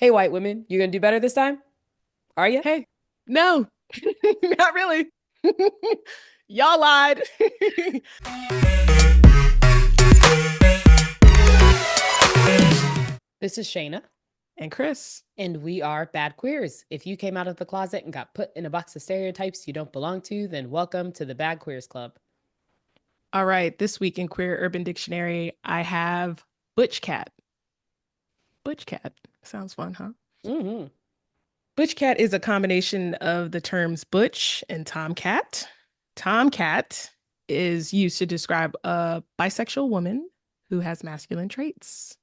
Hey, white women, you gonna do better this time? Are you? Hey, no, not really. Y'all lied. This is Shana, And Kris. and we are Bad Queers. If you came out of the closet and got put in a box of stereotypes you don't belong to, then welcome to the Bad Queers Club. All right, this week in Queer Urban Dictionary, I have Butch Cat. Butch Cat. Sounds fun, huh? Mm-hmm. Butch Cat is a combination of the terms butch and tomcat. Tomcat is used to describe a bisexual woman who has masculine traits.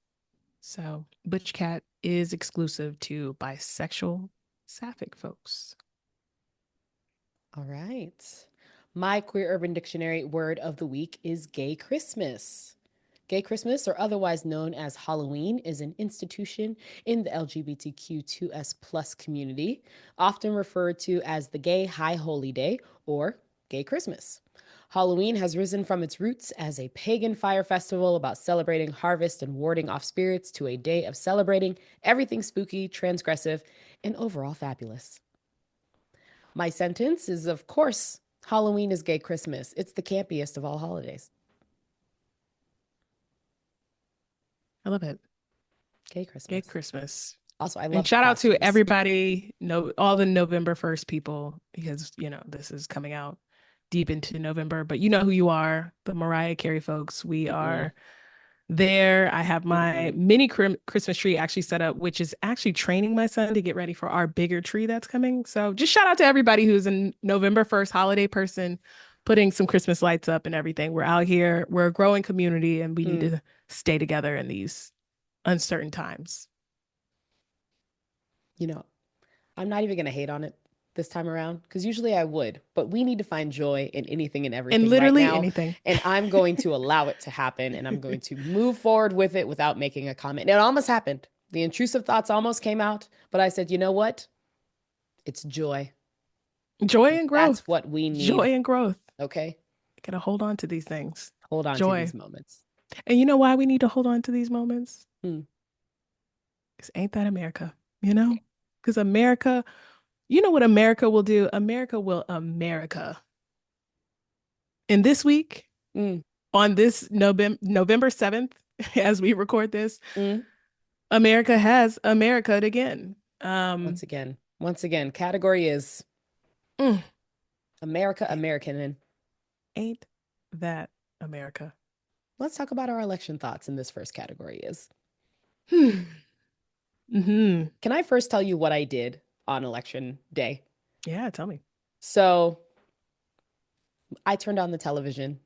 So, Butch Cat is exclusive to bisexual sapphic folks. All right. My Queer Urban Dictionary word of the week is gay Christmas. Gay Christmas, or otherwise known as Halloween, is an institution in the LGBTQ2S plus community, often referred to as the Gay High Holy Day or Gay Christmas. Halloween has risen from its roots as a pagan fire festival about celebrating harvest and warding off spirits to a day of celebrating everything spooky, transgressive, and overall fabulous. My sentence is, of course, Halloween is gay Christmas. It's the campiest of all holidays. I love it. Gay Gay Christmas. Christmas. Also, I And love the shout out to costumes. everybody, no, all the November 1st people, because this is coming out deep into November, but you know who you are, the Mariah Carey folks. We Mm-mm, are there. I have my mm-mm. mini Christmas tree actually set up, which is actually training my son to get ready for our bigger tree that's coming. So just shout out to everybody who's a November 1st holiday person, putting some Christmas lights up and everything. We're out here, we're a growing community, and we need Mm. to stay together in these uncertain times. You know, I'm not even going to hate on it this time around because usually I would, but we need to find joy in anything and And everything right literally now. anything. And I'm going to allow it to happen and I'm going to move forward with it without making a comment. And it almost happened. The intrusive thoughts almost came out, but I said, you know what? It's joy. Joy and That's growth. what we need. Joy and growth. Okay. Gotta hold on to these things. Hold on to Joy. these moments. And you know why we need to hold on to these moments? Hmm. Because ain't that America? You know? Because America, you know what America will do? America will America. And this week, Mm, on this November 7th, as we record this, mm. America has America'd again. Um, Once again, category is mm, America, American. And ain't that America? let's talk about our election thoughts in this first category is. Hmm. Can I first tell you what I did on election day? Yeah, tell me. So I turned on the television,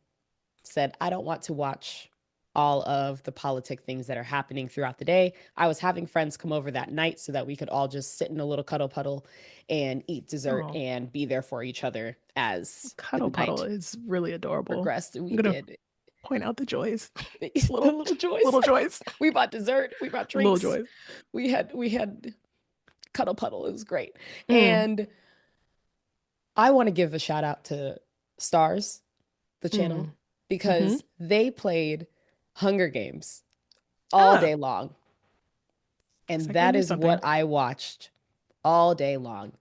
said, I don't want to watch all of the politic things that are happening throughout the day. I was having friends come over that night so that we could all just sit in a little cuddle puddle and eat dessert Oh, and be there for each other as the Cuddle Puddle night is really adorable. progressed. I'm We gonna did. point out the joys. Just The little little joys. little joys. We bought dessert, we bought Little drinks. joys. We had cuddle puddle. It was great. Mm, And I want to give a shout out to Stars, the channel, mm, mm-hmm. because they played Hunger Games all Ah, day long. it's And like they that knew is what something. I watched all day long.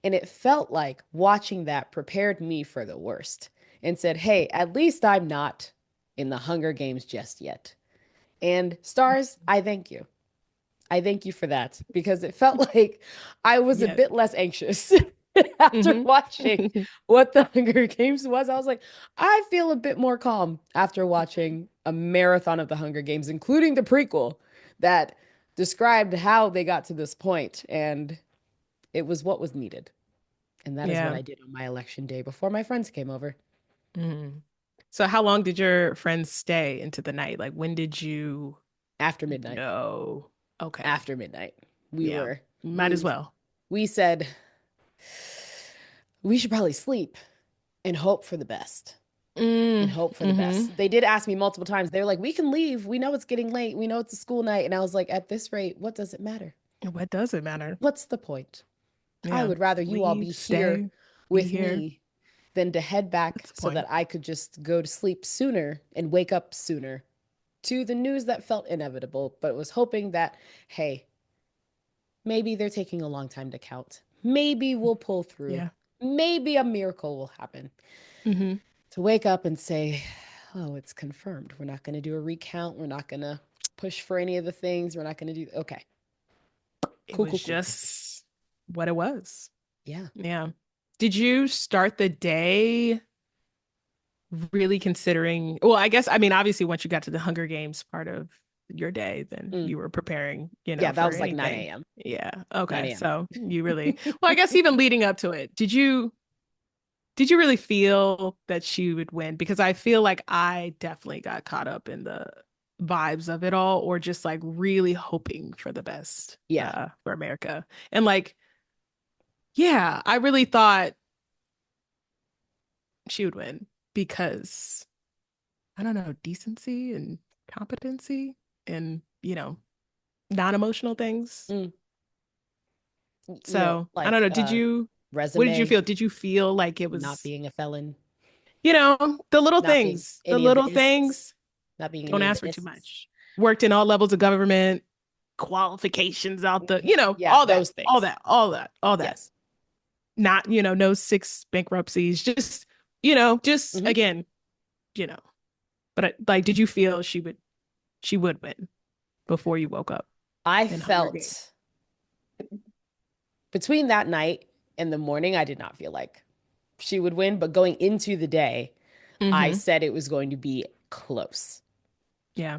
And it felt like watching that prepared me for the worst and said, hey, at least I'm not in the Hunger Games just yet. And Stars, I thank you. I thank you for that because it felt like I was a Yeah. bit less anxious after Mm-hmm. watching what the Hunger Games was. I was like, I feel a bit more calm after watching a marathon of the Hunger Games, including the prequel that described how they got to this point, and it was what was needed. And that is what Yeah. I did on my election day before my friends came over Mm. So how long did your friends stay into the night? Like when did you after midnight. know? Okay. After midnight, we Yeah. were Might as we well. we said we should probably sleep and hope for the best. And Mm, hope for the mm-hmm. best. They did ask me multiple times. They were like, "We can leave. We know it's getting late. We know it's a school night." And I was like, "At this rate, what does it matter? What does it matter? What's the point? I Yeah. would rather you all Leave, be here stay, be with here. me than to head back What's the so point? that I could just go to sleep sooner and wake up sooner to the news that felt inevitable, but was hoping that, hey, Maybe they're taking a long time to count. Maybe we'll pull through. Yeah. Maybe a miracle will happen. Mm-hmm. To wake up and say, oh, it's confirmed. We're not going to do a recount. We're not going to push for any of the things. We're not going to do, okay. It Cool, was cool, cool. just what it was. Yeah. Yeah. Did you start the day really considering, well, I guess, I mean, obviously, once you got to the Hunger Games part of your day, then Mm. you were preparing, Yeah, that for was like 9 anything. a.m. Yeah. 9 Okay. a.m. So you really, well, I guess even leading up to it, did you really feel that she would win? Because I feel like I definitely got caught up in the vibes of it all, or just like really hoping for the best Yeah. for America. And like, yeah, I really thought she would win because I don't know, decency and competency and, non-emotional things. Mm. So I don't Like know. What did you resume, feel? Did you feel like it not was, being a felon, the little not being things, the any of little this, things, not being don't any of the ask for too ists. much. Worked in all levels of government, qualifications out the, Yeah, all that, those all things. that, all that, all that. Yes. Not, no 6 bankruptcies, just, just Hmm. again, you know, but like, did you feel she would win before you woke up I in Hunger Games? felt between that night and the morning, I did not feel like she would win, but going into the day, I Mm-hmm. said it was going to be close. Yeah.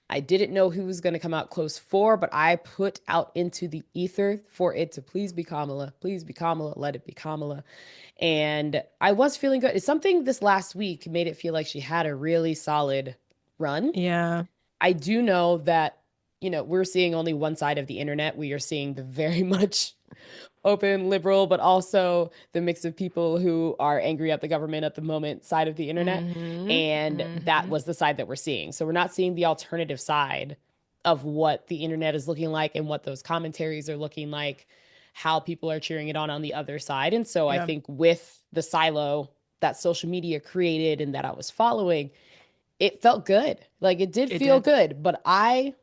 I didn't know who was going to come out close for, but I put out into the ether for it to please be Kamala, please be Kamala, let it be Kamala. And I was feeling good. It's something this last week made it feel like she had a really solid run. Yeah. I do know that, we're seeing only one side of the internet. We are seeing the very much open, liberal, but also the mix of people who are angry at the government at the moment side of the internet. Mm-hmm. And that Mm-hmm. was the side that we're seeing. So we're not seeing the alternative side of what the internet is looking like and what those commentaries are looking like, how people are cheering it on the other side. And so I Yeah. think with the silo that social media created and that I was following, it felt good. Like it did It feel did. good, but I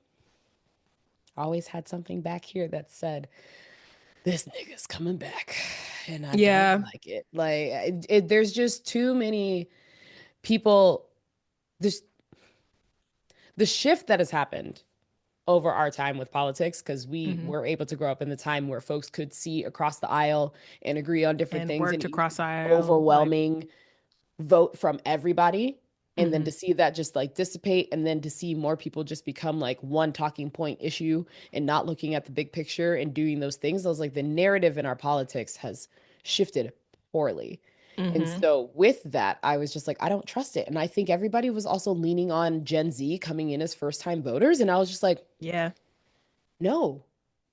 always had something back here that said, this nigga's coming back and I don't Yeah. like it. Like there's just too many people. This the shift that has happened over our time with politics because we Mm-hmm. were able to grow up in the time where folks could see across the aisle and agree on different And things worked and across aisle, like, overwhelming vote from everybody. And then mm-hmm. to see that just like dissipate, and then to see more people just become like one talking point issue and not looking at the big picture and doing those things. I was like, the narrative in our politics has shifted poorly. And Mm-hmm. so with that, I was just like, I don't trust it. And I think everybody was also leaning on Gen Z coming in as first time voters. And I was just like, Yeah. no.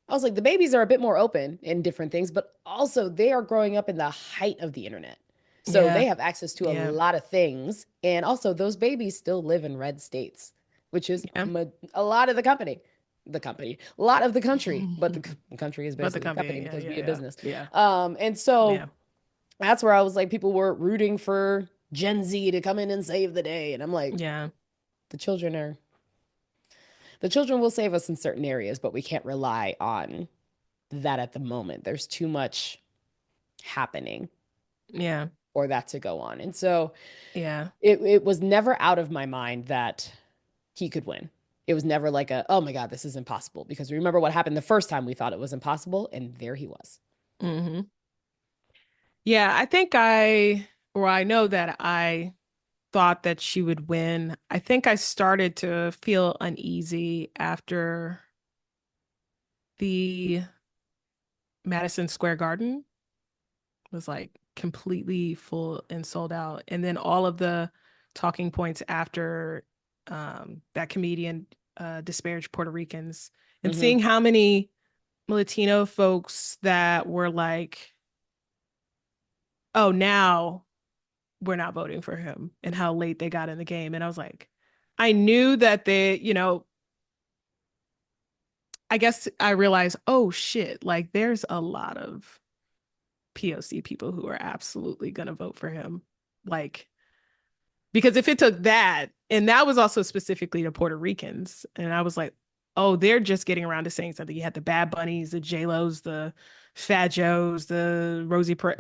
I was like, the babies are a bit more open in different things, but also they are growing up in the height of the internet. So Yeah. they have access to a Yeah. lot of things. And also, those babies still live in red states, which is Yeah. a lot of a lot of the country, but the country is But the basically the company company, yeah, because yeah, we a yeah. business. Yeah. And so Yeah. that's where I was like, people were rooting for Gen Z to come in and save the day. And I'm like, Yeah. the children are, the children will save us in certain areas, but we can't rely on that at the moment. There's too much happening Yeah. for that to go on. And so Yeah. it was never out of my mind that he could win. It was never like oh my God, this is impossible. Because remember what happened the first time we thought it was impossible, and there he was. Mm-hmm. Yeah. I know that I thought that she would win. I think I started to feel uneasy after the Madison Square Garden was like completely full and sold out. And then all of the talking points after that comedian disparaged Puerto Ricans, and Mm-hmm. seeing how many Latino folks that were like, oh, now we're not voting for him, and how late they got in the game. And I was like, I knew that I guess I realized, oh shit, like there's a lot of POC people who are absolutely going to vote for him. Like, because if it took that, and that was also specifically to Puerto Ricans, and I was like, oh, they're just getting around to saying something. You had the Bad Bunnies, the J-Los, the Fat Joes, the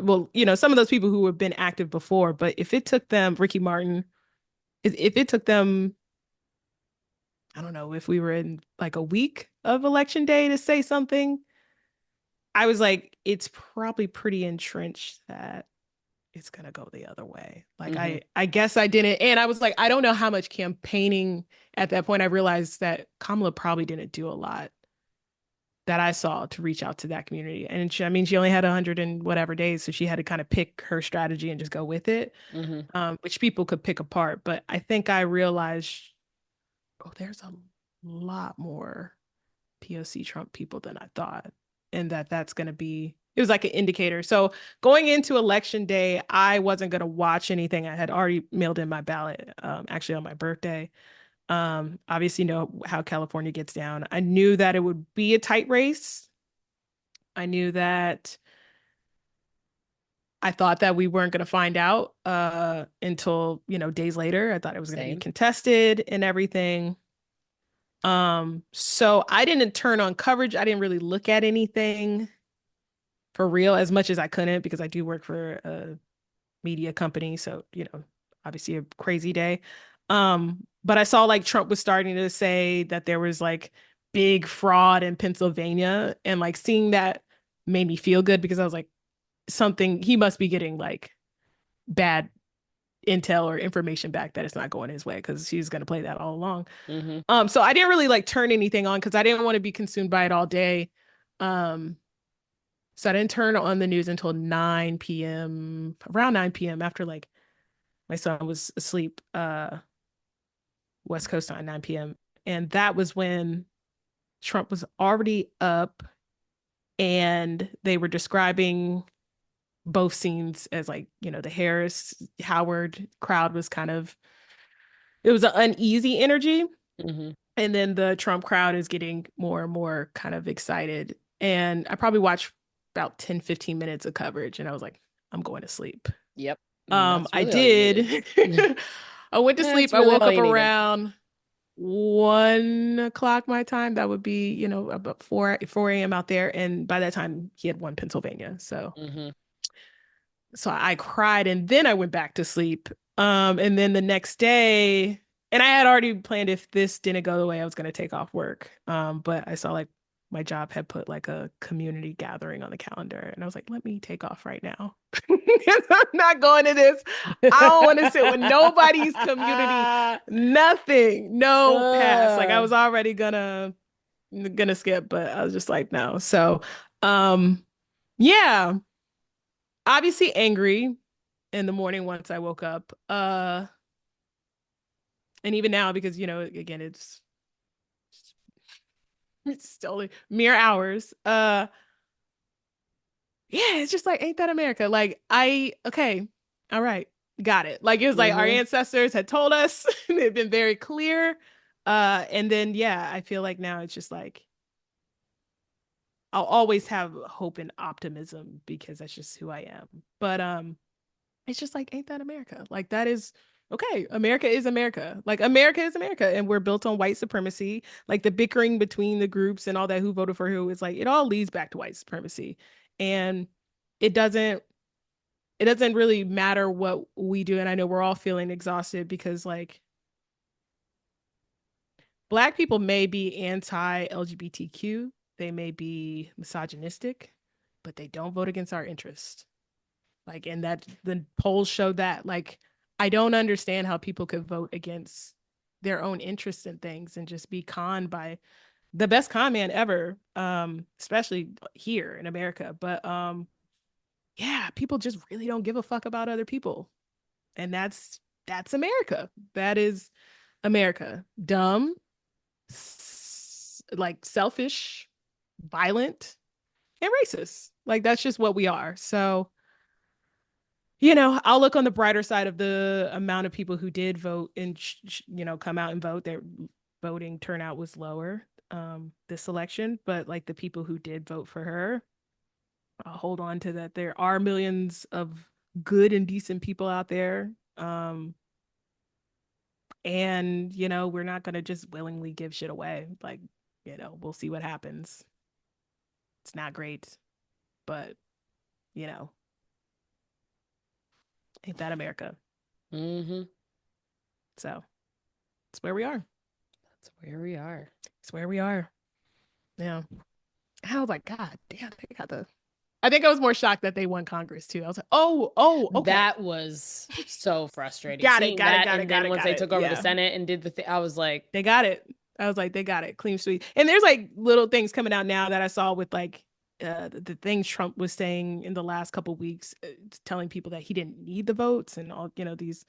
well, some of those people who have been active before, but if it took them, Ricky Martin, if it took them, I don't know, if we were in like a week of election day to say something, I was like, it's probably pretty entrenched that it's gonna go the other way. Like Mm-hmm. I guess I didn't, and I was like, I don't know how much campaigning at that point. I realized that Kamala probably didn't do a lot that I saw to reach out to that community. And I mean, she only had 100 and whatever days, so she had to kind of pick her strategy and just go with it, Mm-hmm. which people could pick apart. But I think I realized, oh, there's a lot more POC Trump people than I thought, and that's going to be. It was like an indicator. So going into election day, I wasn't going to watch anything. I had already mailed in my ballot, actually on my birthday. Obviously, know how California gets down. I knew that it would be a tight race. I knew that I thought that we weren't going to find out until, days later. I thought it was going to be Same. contested and everything. So I didn't turn on coverage. I didn't really look at anything for real as much as I couldn't because I do work for a media company. So, obviously a crazy day. But I saw like Trump was starting to say that there was like big fraud in Pennsylvania, and like seeing that made me feel good because I was like, something he must be getting like bad intel or information back that it's not going his way because he's going to play that all along. Mm-hmm. So I didn't really like turn anything on because I didn't want to be consumed by it all day. Um, so I didn't turn on the news until 9 p.m. around 9 p.m. after like my son was asleep, West Coast time, 9 p.m. And that was when Trump was already up and they were describing both scenes as like, the Harris Howard crowd was kind of, it was an uneasy energy. Mm-hmm. And then the Trump crowd is getting more and more kind of excited. And I probably watched about 10, 15 minutes of coverage and I was like, I'm going to sleep. Yep. And that's I really all you needed. Yeah, did. I went to sleep. that's I really woke all up you needed. around 1 o'clock my time. That would be, about 4 a.m. out there. And by that time he had won Pennsylvania. Mm-hmm. So I cried and then I went back to sleep. And then the next day, and I had already planned if this didn't go the way I was going to take off work. But I saw like my job had put like a community gathering on the calendar, and I was like, let me take off right now. I'm not going to this. I don't want to sit with nobody's community. Nothing. No pass. Like I Uh, was already gonna skip, but I was just like, no. So, um, yeah, obviously angry in the morning once I woke up. And even now because again it's still mere hours. Yeah, it's just like ain't that America? Like okay, all right, got it. Like it was like our mm-hmm. ancestors had told us. They've been very clear. And then yeah, I feel like now it's just like I'll always have hope and optimism because that's just who I am. But it's just like, ain't that America? Like that is okay. America is America. Like America is America, and we're built on white supremacy. Like the bickering between the groups and all that who voted for who is like it all leads back to white supremacy, and it doesn't it doesn't really matter what we do. And I know we're all feeling exhausted because like Black people may be anti-LGBTQ, they may be misogynistic, but they don't vote against our interests. Like, and that the polls show that. Like, I don't understand how people could vote against their own interests in things and just be conned by the best con man ever, especially here in America. But yeah, people just really don't give a fuck about other people. And that's America. That is America. Dumb, like selfish, violent, and racist. Like that's just what we are. So I'll look on the brighter side of the amount of people who did vote and, come out and vote. Their voting turnout was lower this election, but like the people who did vote for her, I'll hold on to that. There are millions of good and decent people out there. And, we're not going to just willingly give shit away. Like, we'll see what happens. It's not great, but you know, ain't that America? Mm-hmm. So it's where we are. That's where we are. It's where we are. Yeah. I was like, God damn, they got the. I think I was more shocked that they won Congress too. I was like, oh, okay. That was so frustrating. Got it, Seeing got it, that, got it, and got then it, once got they it. took over the Yeah. Senate and did the thing, I was like, They got it. I was like, they got it. Clean sweep. And there's like little things coming out now that I saw with like the things Trump was saying in the last couple of weeks, telling people that he didn't need the votes and all, these.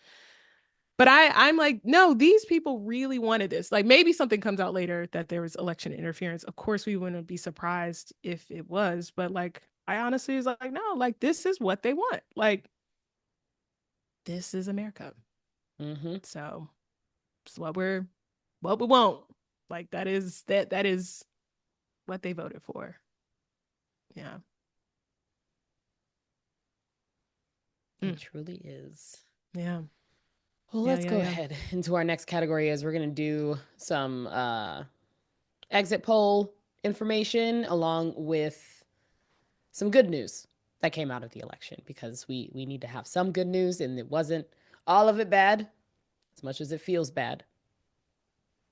But I'm like, no, these people really wanted this. Like maybe something comes out later that there was election interference. Of course, we wouldn't be surprised if it was. But like, I honestly was like, no, like this is what they want. Like, this is America. mm-hmm. So it's what we want. Like that is what they voted for. Yeah. It truly is. Yeah. Well, let's go ahead into our next category as we're going to do some exit poll information along with some good news that came out of the election, because we need to have some good news, and it wasn't all of it bad, as much as it feels bad.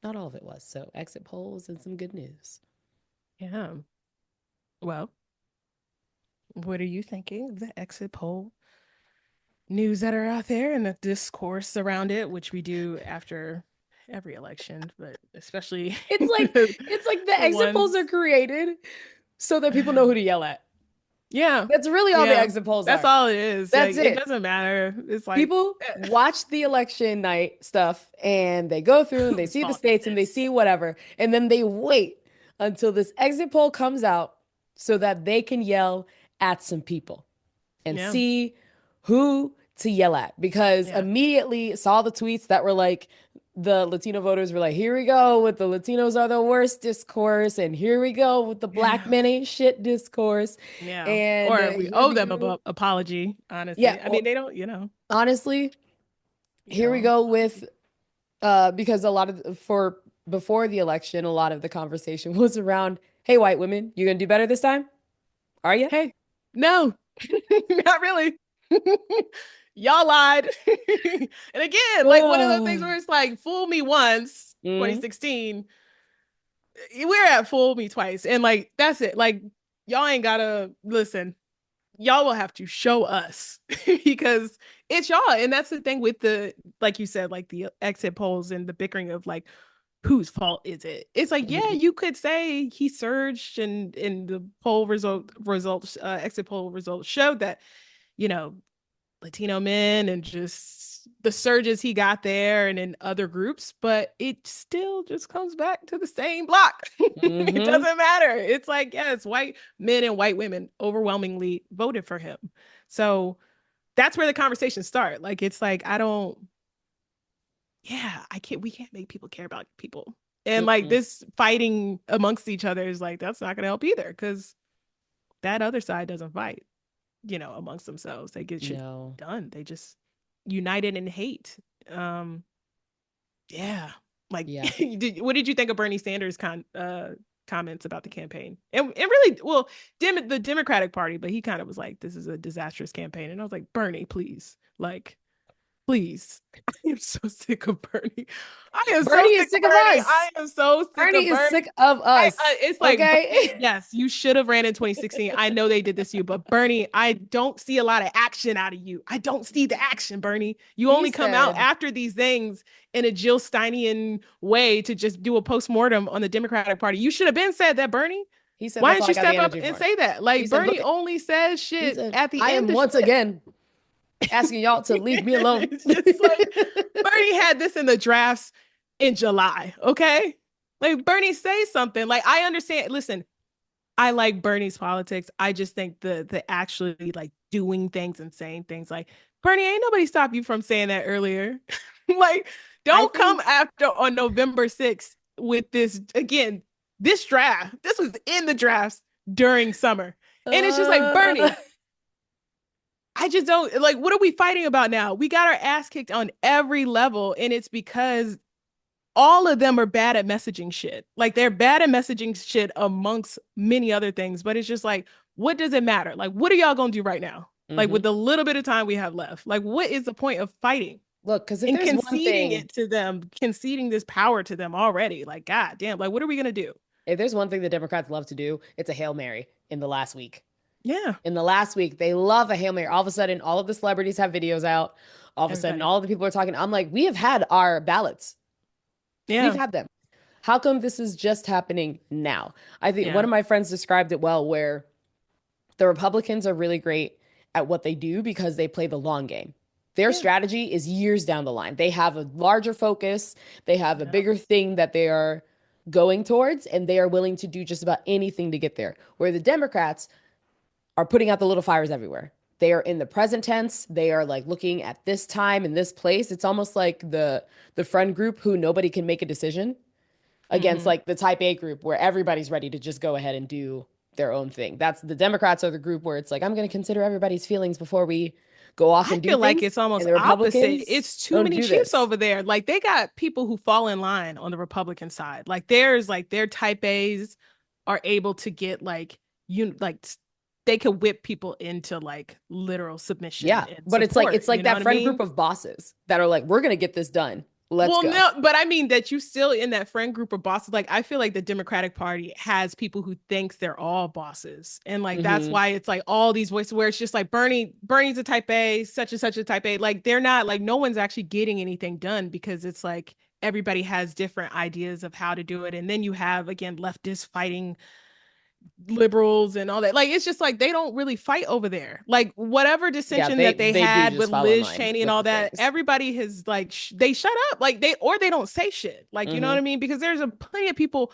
Not all of it was. So exit polls and some good news. Yeah. Well, what are you thinking of the exit poll news that are out there and the discourse around it, which we do after every election, but especially it's like the exit polls are created so that people know who to yell at. Yeah. That's really all the exit polls That's are. all it is. That's like, it. It doesn't matter. It's like people watch the election night stuff and they go through and they see the states and they see whatever. And then they wait until this exit poll comes out so that they can yell at some people and see who to yell at. Because immediately saw the tweets that were like, the Latino voters were like, here we go with the Latinos are the worst discourse, and here we go with the black men ain't shit discourse. Yeah. And or we owe them an apology, honestly. Yeah. I mean, they don't, Honestly, here we go with because a lot of before the election, a lot of the conversation was around, hey, white women, you gonna do better this time? Are you? Hey, no, not really. Y'all lied. And again, like one of those things where it's like, fool me once, 2016. We're at fool me twice. And like, that's it. Like, y'all ain't gotta listen. Y'all will have to show us because it's y'all. And that's the thing with the, like you said, like the exit polls and the bickering of like, whose fault is it? It's like, yeah, you could say he surged and the poll results, exit poll results showed that, Latino men and just the surges he got there and in other groups, but it still just comes back to the same block. It doesn't matter. It's like, yes, white men and white women overwhelmingly voted for him. So that's where the conversations start. Like, it's like, we can't make people care about people. And like this fighting amongst each other is like, that's not going to help either, because that other side doesn't fight, amongst themselves. They get shit done. They just united in hate. What did you think of Bernie Sanders comments about the campaign? And really, well, the Democratic Party, but he kind of was like, this is a disastrous campaign. And I was like, Bernie, please. Like, please. I am so sick of Bernie. Bernie is sick of us. I am so sick Bernie of Bernie. is sick of us. It's like, okay? Yes, you should have ran in 2016. I know they did this to you, but Bernie, I don't see a lot of action out of you. I don't see the action, Bernie. You only come out after these things in a Jill Steinian way to just do a postmortem on the Democratic Party. You should have been said that, Bernie. He said, why didn't you step up and say that? Like, Bernie only says shit at the end. I am once again asking y'all to leave me alone. It's like, Bernie had this in the drafts in July, okay? Like, Bernie, say something. Like, I understand. Listen, I like Bernie's politics. I just think the actually like doing things and saying things, like, Bernie, ain't nobody stop you from saying that earlier. Like, don't come after on November 6th with this again. This draft, this was in the drafts during summer, and it's just like, Bernie. I just don't what are we fighting about now? We got our ass kicked on every level, and it's because all of them are bad at messaging shit. Like they're bad at messaging shit amongst many other things, but it's just like, what does it matter? Like, what are y'all gonna do right now? Like with the little bit of time we have left, like what is the point of fighting? Look, because if And there's one conceding thing, it to them, conceding this power to them already. Like, God damn, like what are we gonna do? if there's one thing the Democrats love to do, it's a Hail Mary in the last week. Yeah. In the last week, they love a Hail Mary. All of a sudden, all of the celebrities have videos out. All of a sudden, Everybody. all of the people are talking. I'm like, we have had our ballots. We've Yeah. had them. How come this is just happening now? I think one Yeah. of my friends described it well, where the Republicans are really great at what they do because they play the long game. Their Yeah. strategy is years down the line. They have a larger focus, they have a Yeah. bigger thing that they are going towards, and they are willing to do just about anything to get there. Where the Democrats are putting out the little fires everywhere. They are in the present tense. They are like looking at this time and this place. It's almost like the friend group who nobody can make a decision against Mm-hmm. like the type A group where everybody's ready to just go ahead and do their own thing. That's the Democrats are the group where it's like, I'm going to consider everybody's feelings before we go off I and do feel like things. it's almost And the opposite. Republicans It's too don't many do chiefs this. over there. Like they got people who fall in line on the Republican side. Like there's like their type A's are able to get like you like they could whip people into like literal submission Yeah. and But support. it's You like know that what I friend group mean? of bosses that are like, we're going to get this done. Let's Well, go. no, but I mean that you still in that friend group of bosses. Like I feel like the Democratic Party has people who thinks they're all bosses, and like that's Hmm. why it's like all these voices where it's just like Bernie's a type A, such and such a type A. Like they're not like no one's actually getting anything done because it's like everybody has different ideas of how to do it, and then you have again leftists fighting liberals and all that. Like it's just like they don't really fight over there. Like whatever Yeah, dissension that they they do had with just fall in Liz line Cheney and with all the that, things. everybody has like they shut up. Like they don't say shit. Like you know what I Hmm. mean? Because there's a plenty of people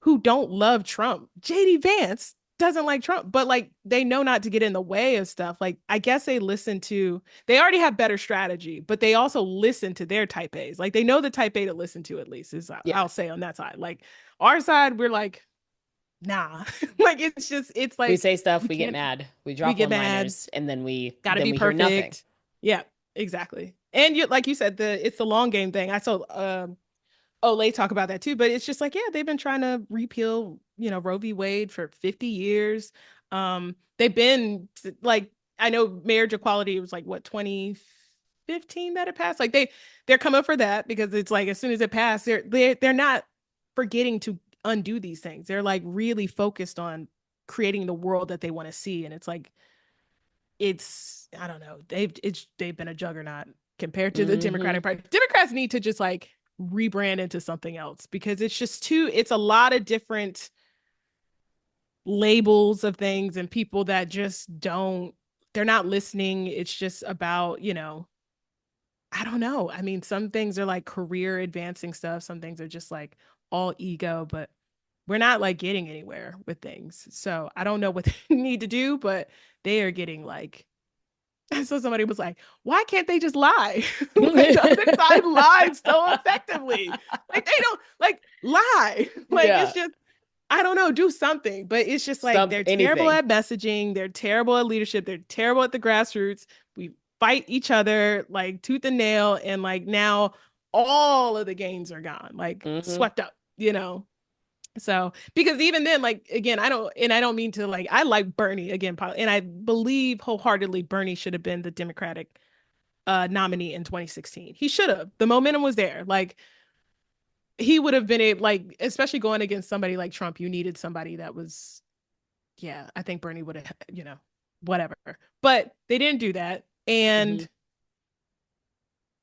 who don't love Trump. JD Vance doesn't like Trump, but like they know not to get in the way of stuff. Like I guess they already have better strategy, but they also listen to their type A's. Like they know the type A to listen to at least is Yeah. I'll say on that side. Like our side, we're like nah. Like it's We like say stuff, we we get can't mad, we we drop get one mad, liners, and gotta then be we hear nothing. perfect. Yeah, exactly. And you like you said, it's the long game thing. I saw Olay talk about that too, but it's just like, yeah, they've been trying to repeal, Roe v. Wade for 50 years. They've been like, I know marriage equality was like what 2015 that it passed. Like they're coming for that because it's like as soon as it passed, they're not forgetting to undo these things. They're like really focused on creating the world that they want to see. And it's like it's I don't know. They've been a juggernaut compared to the Hmm. Democratic Party. Democrats need to just like rebrand into something else because it's a lot of different labels of things and people that just they're not listening. It's just about, I don't know. I mean, some things are like career advancing stuff, some things are just like all ego, but we're not like getting anywhere with things. So I don't know what they need to do, but they are getting like so somebody was like, why can't they just lie? Like the other side lied so effectively. Like they don't like lie. Like it's Yeah. just, I don't know, do something. But it's just like they're terrible Anything. at messaging, they're terrible at leadership, they're terrible at the grassroots. We fight each other like tooth and nail, and like now all of the gains are gone, like Hmm. swept up. So because even then, like again, I don't mean to like I like Bernie again, and I believe wholeheartedly Bernie should have been the Democratic nominee in 2016. He should have. The momentum was there. Like he would have been a like, especially going against somebody like Trump. You needed somebody that was, yeah. I think Bernie would have, whatever. But they didn't do that, Hmm. and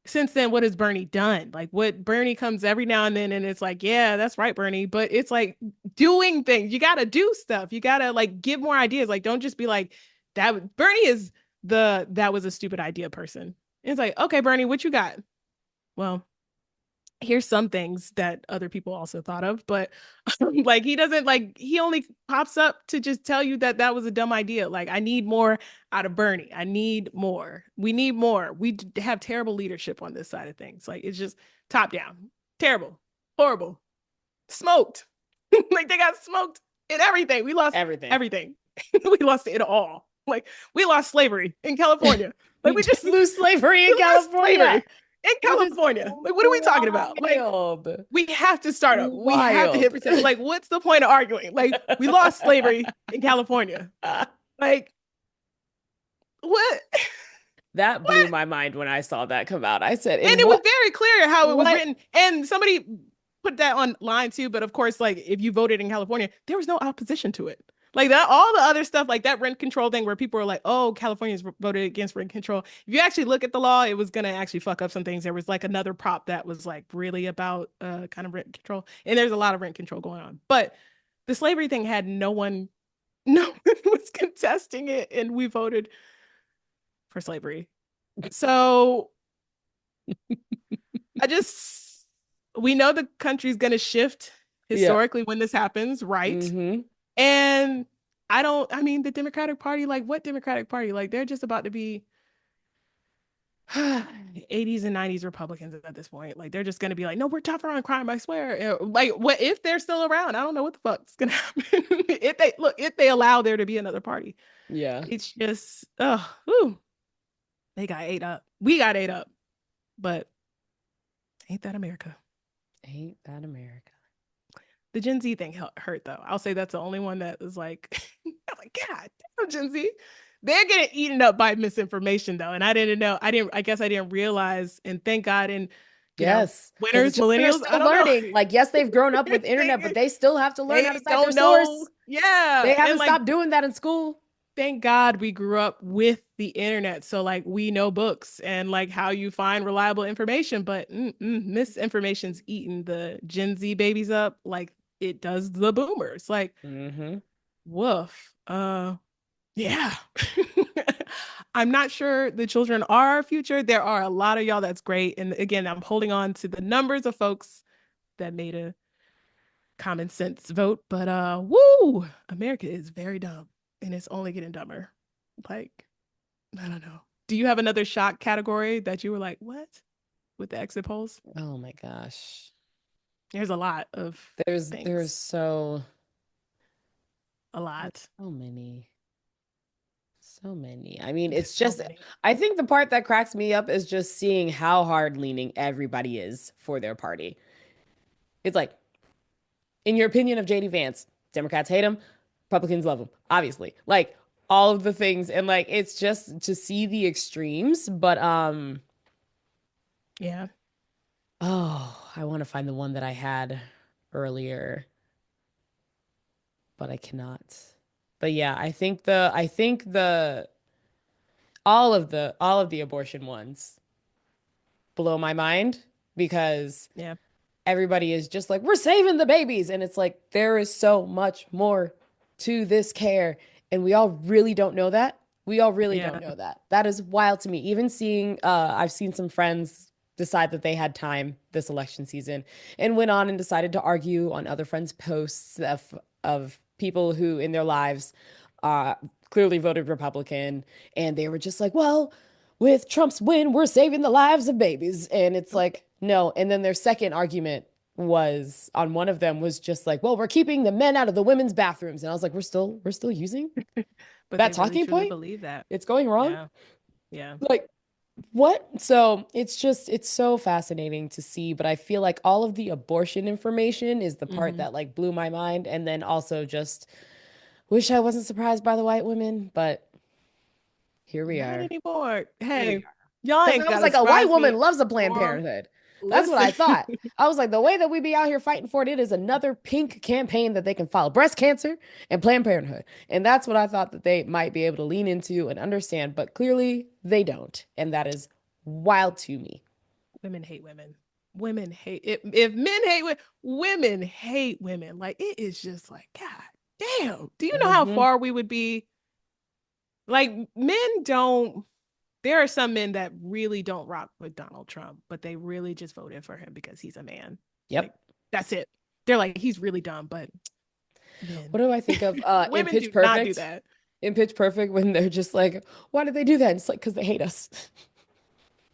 since then, what has Bernie done? Like, what Bernie comes every now and then, and it's like, yeah, that's right, Bernie. But it's like doing things. You got to do stuff. You got to like give more ideas. Like, don't just be like that. Bernie is that was a stupid idea person. It's like, okay, Bernie, what you got? Well, here's some things that other people also thought of, but like he doesn't like he only pops up to just tell you that that was a dumb idea. Like I need more out of Bernie. I need more. We need more. We have terrible leadership on this side of things. Like it's just top down, terrible, horrible, smoked. Like they got smoked in everything. We lost Everything. everything. We lost it all. Like we lost slavery in California. Like We we just did lose slavery we in lost California. slavery. in That is California. Like, what are we talking about? Like, wild. we have to start up. We have to hit Wild. percent. Like, what's the point of arguing? Like, we lost slavery in California. Like, what? That blew What? my mind when I saw that come out. I said, And "In it was what? very clear how it was What?" written. And somebody put that online too. But of course, like if you voted in California, there was no opposition to it. Like that, all the other stuff, like that rent control thing, where people are like, "Oh, Californians voted against rent control." If you actually look at the law, it was going to actually fuck up some things. There was like another prop that was like really about kind of rent control, and there's a lot of rent control going on. But the slavery thing had no one was contesting it, and we voted for slavery. So I just we know the country's going to shift Yeah. historically when this happens, right? Mm-hmm. And I mean, the Democratic Party, like what Democratic Party? Like they're just about to be 80s and 90s Republicans at this point. Like they're just going to be like, no, we're tougher on crime, I swear. Like what if they're still around? I don't know what the fuck's going to happen. If they allow there to be another party. Yeah. It's just, oh, they got ate up. We got ate up. But ain't that America? Ain't that America? The Gen Z thing hurt though. I'll say that's the only one that was like, I'm like, God damn, Gen Z. They're getting eaten up by misinformation though. And I didn't know. I guess I didn't realize. And thank God. And, Yes, because the winners, children are millennials, I still don't know. learning. Like, yes, they've grown up with internet, but they still have to learn how to they cite their don't know. source. They Yeah. And haven't like, stopped doing that in school. thank God we grew up with the internet. So like we know books and like how you find reliable information, but misinformation's eating the Gen Z babies up like it does the boomers. Like, Mm-hmm. woof. Yeah. I'm not sure the children are our future. There are a lot of y'all that's great. And again, I'm holding on to the numbers of folks that made a common sense vote. But woo, America is very dumb and it's only getting dumber. Like, I don't know. Do you have another shock category that you were like, what? With the exit polls? Oh my gosh. There's a lot of There's things. so A lot. so many. So many. I mean, There's it's so just, many. I think the part that cracks me up is just seeing how hard leaning everybody is for their party. It's like, in your opinion of JD Vance, Democrats hate him, Republicans love him, obviously. Like all of the things. And like, it's just to see the extremes. But, Yeah. oh, I want to find the one that I had earlier, but I cannot. But yeah, I think the, all of the abortion ones blow my mind because Yeah. everybody is just like, we're saving the babies. And it's like, there is so much more to this care. And we all really don't know that. We all really Yeah. don't know that. That is wild to me. Even seeing, I've seen some friends decide that they had time this election season and went on and decided to argue on other friends' posts of people who in their lives uh, clearly voted Republican. And they were just like, well, with Trump's win, we're saving the lives of babies. And it's like, no. And then their second argument was on one of them was just like, well, we're keeping the men out of the women's bathrooms. And I was like, we're still using But that they really talking truly point? believe that. It's going wrong? Yeah. Yeah. Like, what? So it's just, it's so fascinating to see. But I feel like all of the abortion information is the part Mm-hmm. that like blew my mind. And then also just wish I wasn't surprised by the white women, but here we Not are. anymore. Here we Hey, are. y'all Because ain't I was gotta like, a white surprise me woman loves a Planned anymore. Parenthood. That's what Listen. I thought. I was like, the way that we be out here fighting for it, it is another pink campaign that they can follow breast cancer and Planned Parenthood. And that's what I thought that they might be able to lean into and understand, but clearly they don't. And that is wild to me. Women hate women. Women hate it. If men hate women hate women. Like it is just like, God damn. Do you know how Hmm. far we would be? Like men don't there are some men that really don't rock with Donald Trump, but they really just voted for him because he's a man. Like Yep. that's it. They're like, he's really dumb, but What men. do I think of in Women Pitch do not do Perfect? that. In Pitch Perfect, when they're just like, why did they do that? And it's like, because they hate us.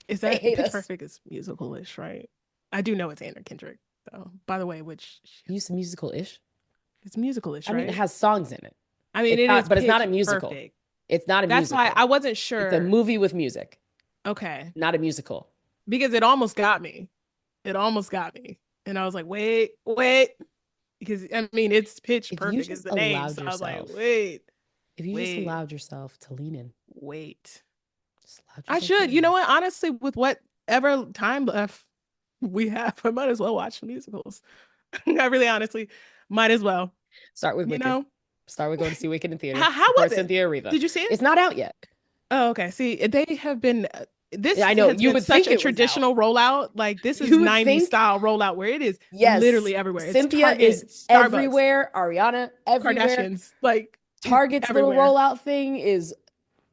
Is They that hate Pitch us. Perfect is musical-ish, right? I do know it's Anna Kendrick, though. By the way, which Use musical ish. it's musical-ish, I mean, it right? has songs in it. I mean, It's it is not, but it's not pitch a musical. perfect. It's not a That's why musical. I wasn't It's a sure. movie with music, Okay. not a musical. because it almost got me. It almost got me. And I was like, wait. Because I mean, it's pitch If you perfect is just the name. allowed So I was like, yourself, if you just wait, allowed yourself to lean in, wait. just allowed I yourself to should. You lean know in. what? Honestly, with whatever time left we have, I might as well watch musicals. I really honestly might as well. Start with You Wicked. know? Start with going to see Wicked in theater. How Support was it? Cynthia Erivo. Did you see it? It's not out yet. Oh, okay. See, they have been Yeah, this I know. has You been would such think a it was out. traditional rollout. Like this is You would 90s think, style rollout where it is yes, literally everywhere. It's Cynthia is Target, Starbucks, everywhere. Ariana everywhere. Kardashians, like Target's little everywhere. rollout thing is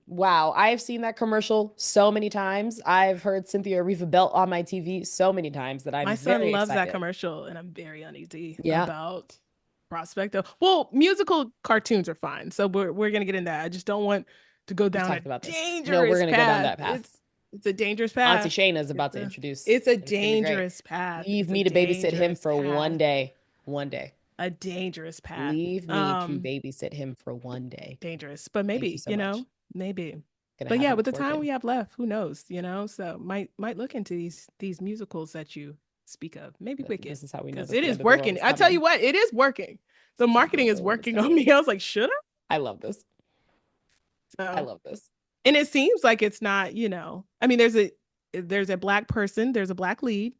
wow. I have seen that commercial so many times. I've heard Cynthia Erivo belt on my TV so many times that I'm My son very loves that excited. commercial, and I'm very uneasy Yeah, about prospect of. Well, musical cartoons are fine, so we're gonna get in that. I just don't want to go we've down a talked about this. No, we're dangerous gonna go down path. that path. It's a dangerous Auntie path. Shana is about It's to a introduce, it's a and it's gonna be great. dangerous path. Leave It's a me to babysit him dangerous for path. one day. One day. A dangerous path. Leave me to babysit him for one day. Dangerous, but Thank you maybe, so much. maybe. Gonna But have yeah, him with the time twerking. we have left, who knows, so might look into these musicals that you speak of. Maybe Wicked, This is how we know because that it the is end of the world working. is I tell you coming. what, it is working. The This is how the marketing end of is the world is working on me. coming. I was like, should I? I love this. I So, love this. and it seems like it's not, I mean, there's a black person, there's a black lead,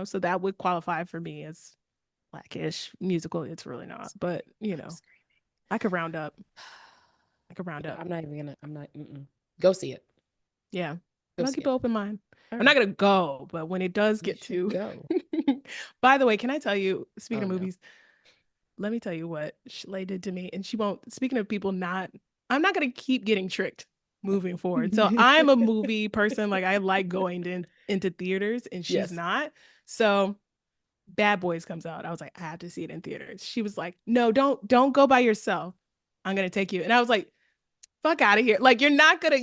so that would qualify for me as blackish musical. It's really not, but I'm screaming. I could round up. I could round up. I'm not even gonna. I'm not. Go see it. Yeah. Go And I'll see keep it. an open mind. All I'm not right. gonna go, but when it does You get should to go. by the way, can I tell you, speaking Oh of no. movies, let me tell you what Shley did to me. And she won't, speaking of people not, I'm not gonna keep getting tricked moving forward. So I'm a movie person, like I like going into theaters, and she's Yes. not. So Bad Boys comes out. I was like, I have to see it in theaters. She was like, no, don't go by yourself. I'm gonna take you. And I was like, fuck out of here. Like you're not gonna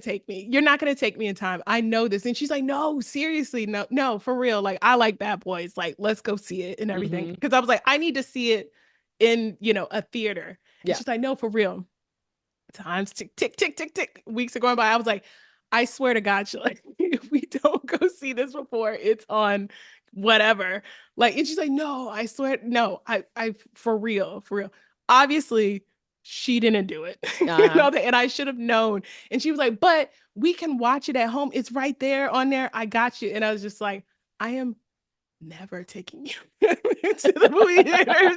take me. You're not gonna take me in time. I know this. And she's like, no, seriously, no, for real. Like I like Bad Boys. Like, let's go see it and everything. Mm-hmm. Cause I was like, I need to see it in, a theater. And Yeah. she's like, no, for real. Times tick, tick, tick, tick, tick. Weeks are going by. I was like, I swear to God, like, if we don't go see this before it's on whatever. Like, and she's like, no, I swear, no, I for real, for real. Obviously, she didn't do it. Uh-huh. And I should have known. And she was like, but we can watch it at home. It's right there on there. I got you. And I was just like, I am never taking you to the movie theaters.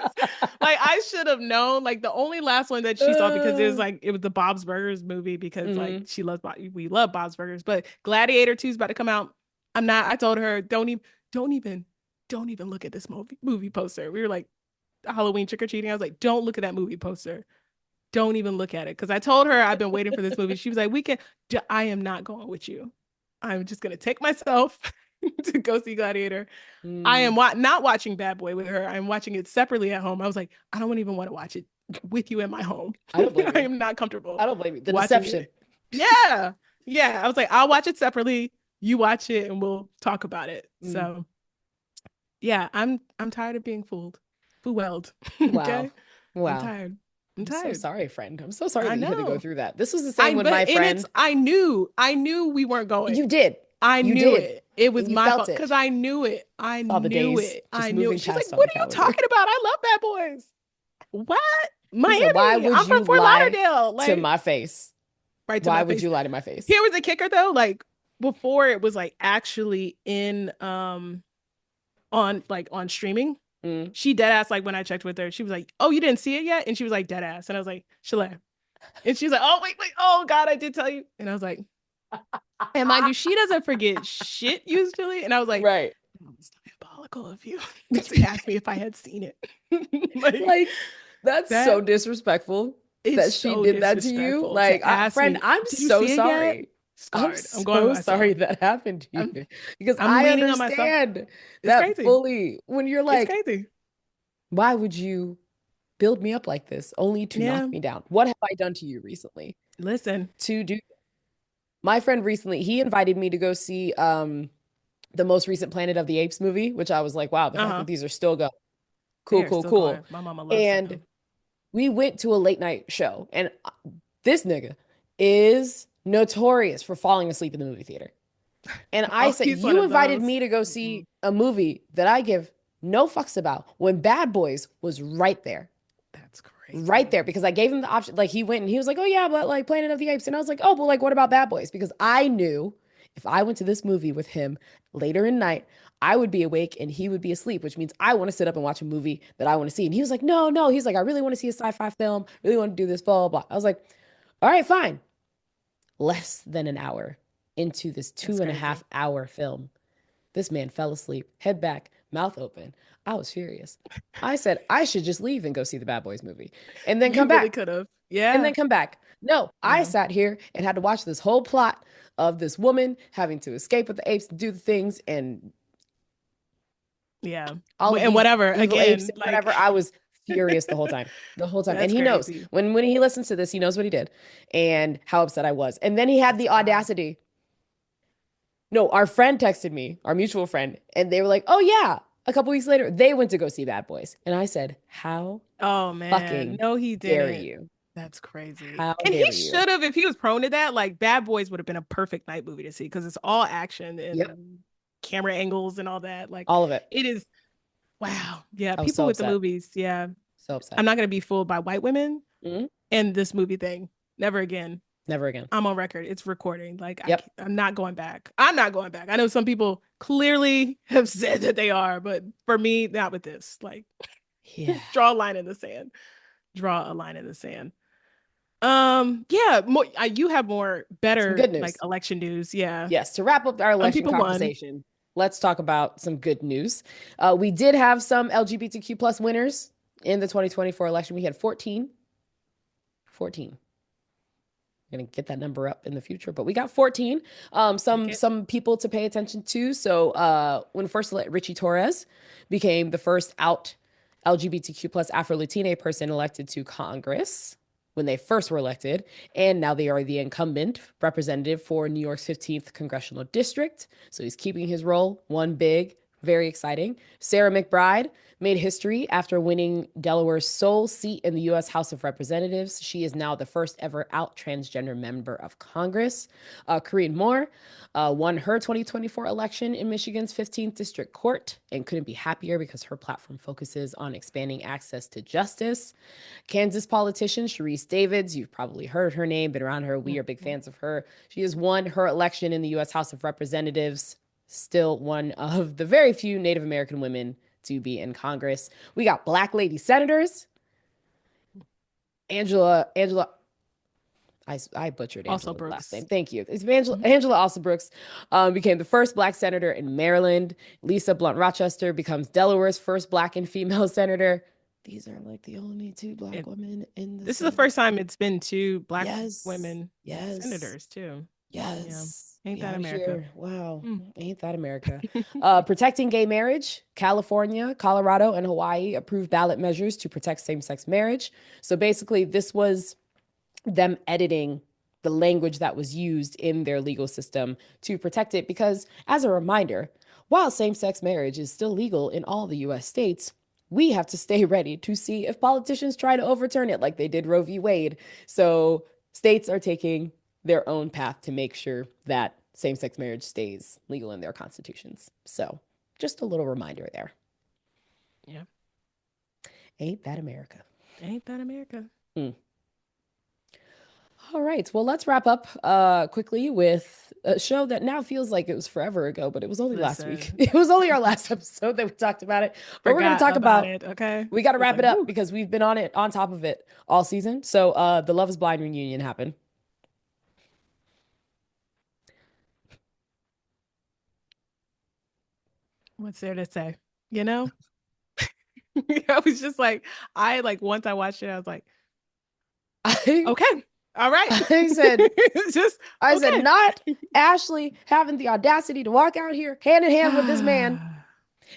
Like I should have known. Like the only last one that she saw, because it was the Bob's Burgers movie, because like Mm-hmm. she loves we love Bob's Burgers. But Gladiator 2 is about to come out. I'm not. I told her don't even look at this movie poster. We were like Halloween trick or treating. I was like, don't look at that movie poster. Don't even look at it, because I told her I've been waiting for this movie. She was like, we can. I am not going with you. I'm just gonna take myself to go see Gladiator. I am Mm. not watching Bad Boy with her. I'm watching it separately at home. I was like, I don't even want to watch it with you in my home. I don't blame I you. am not comfortable I don't blame you. The watching deception. it. Yeah. Yeah. I was like, I'll watch it separately. You watch it and we'll talk about it. Mm. So yeah, I'm tired of being fooled. Fooled. Wow. Okay. I'm Wow. tired. I'm I'm so tired. sorry, friend. I'm so sorry I that you had to go know. through that. This was the same with my friend. I knew we weren't You going. did. I You knew did. it. It was And you my felt fault because it. I knew it. I Saw the knew days it. just I knew moving it. She's like, past on what the are you calendar. talking about? I love Bad Boys. What? He said, why Miami. would I'm from you Fort lie Lauderdale. to Like, my face? right to Why my would face. you lie to my face? Here was the kicker though. Like, before it was like actually in on streaming. Mm. She dead ass, like when I checked with her, she was like, oh, you didn't see it yet? And she was like dead ass. And I was like, Chalet. And she's like, oh, wait, oh God, I did tell you. And I was like, and mind you, she doesn't forget shit usually. And I was like, Right. that was diabolical of you to ask me if I had seen it. Like, that's so that disrespectful it's that she so did that to you. disrespectful Like, to ask friend, me, I'm did you so see it yet? sorry. I'm Scarred. I'm going so myself. sorry that happened to I'm you because I'm I leaning on myself. understand It's that crazy. fully when you're It's like, crazy. why would you build me up like this only to knock Yeah. me down? What have I done to you recently Listen. to do? My friend recently, he invited me to go see the most recent Planet of the Apes movie, which I was like, wow, the fact Uh-huh. that these are still going. They Cool, are cool, still going. cool. My mama loves And them. we went to a late night show, and this nigga is notorious for falling asleep in the movie theater. And I Oh, said, he's one you of invited those. me to go Mm-mm. see a movie that I give no fucks about when Bad Boys was right there. That's Right crazy. there. Because I gave him the option. Like he went and he was like, oh yeah, but like Planet of the Apes. And I was like, oh, but like what about Bad Boys? Because I knew if I went to this movie with him later in night, I would be awake and he would be asleep, which means I want to sit up and watch a movie that I want to see. And he was like, no, no. He's like, I really want to see a sci-fi film, really want to do this, blah, blah, blah. I was like, all right, fine. Less than an hour into this That's two and a crazy. half hour film, this man fell asleep, head back, mouth open. I was furious. I said, I should just leave and go see the Bad Boys movie and then You come really back could have. and Yeah. then come back. No, I Yeah. sat here and had to watch this whole plot of this woman having to escape with the apes and do the things and Yeah. all of And these whatever, evil apes again, and like whatever. I was furious the whole time. The whole time. And that's he knows crazy. when he listens to this, he knows what he did and how upset I was. And then he had That's the wild. audacity. No, our friend texted me, our mutual friend, and they were like, "Oh yeah." A couple weeks later, they went to go see Bad Boys. And I said, "How Oh man. fucking No, he dare didn't. you? That's crazy. How And he dare you?" should have, if he was prone to that, like Bad Boys would have been a perfect night movie to see because it's all action Yep, and camera angles and all that. Like all of it. it is wow. Yeah, I was people so with the upset. movies. Yeah. So I'm upset. not gonna be fooled by white women Mhm. and this movie thing. Never again. Never again. I'm on record. It's recording. Like Yep. I'm not going back. I'm not going back. I know some people clearly have said that they are, but for me, not with this. Like, Yeah. draw a line in the sand. Draw a line in the sand. Yeah, more, you have more Some better good like news. election news. Yeah, Yes, to wrap up our some election people won. conversation, let's talk about some good news. We did have some LGBTQ plus winners in the 2024 election. We had 14. 14. I'm gonna get that number up in the future, but we got 14. Take Some it. some people to pay attention to. So when first Richie Torres became the first out LGBTQ plus Afro Latina person elected to Congress when they first were elected, and now they are the incumbent representative for New York's 15th congressional district. So he's keeping his role, one big, very exciting. Sarah McBride made history after winning Delaware's sole seat in the U.S. House of Representatives. She is now the first ever out transgender member of Congress. Corinne Moore won her 2024 election in Michigan's 15th District Court and couldn't be happier because her platform focuses on expanding access to justice. Kansas politician Sharice Davids, you've probably heard her name, been around her. We are big Mhm. fans of her. She has won her election in the U.S. House of Representatives, still one of the very few Native American women to be in Congress. We got Black lady senators. Angela, I butchered Also Angela's last Brooks. name. Thank you. It's Mhm. Angela Alsobrooks became the first Black senator in Maryland. Lisa Blunt Rochester becomes Delaware's first Black and female senator. These are like the only two Black And women in the this is the Senate. first time it's been two black Yes, women yes, senators too. Yeah, yes. ain't We that out America? here. Wow. Mm. Ain't that America? Protecting gay marriage. California, Colorado, and Hawaii approved ballot measures to protect same sex marriage. So basically, this was them editing the language that was used in their legal system to protect it. Because, as a reminder, while same sex marriage is still legal in all the US states, we have to stay ready to see if politicians try to overturn it like they did Roe v. Wade. So, states are taking their own path to make sure that same sex marriage stays legal in their constitutions. So, just a little reminder there. Yeah, Ain't that America? ain't that America? Mm. All right. Well, let's wrap up quickly with a show that now feels like it was forever ago, but it was only last week. Listen, It was only our last episode that we talked about it. But we're going to forgot talk about about, it. Okay, we got to it's wrap like it up whoo. because we've been on it, on top of it all season. So the Love is Blind reunion happened. What's there to say? You know, I was just like, I like once I watched it, I was like, I, okay, all right, I said, it's just I said, okay. not Ashley having the audacity to walk out here hand in hand with this man.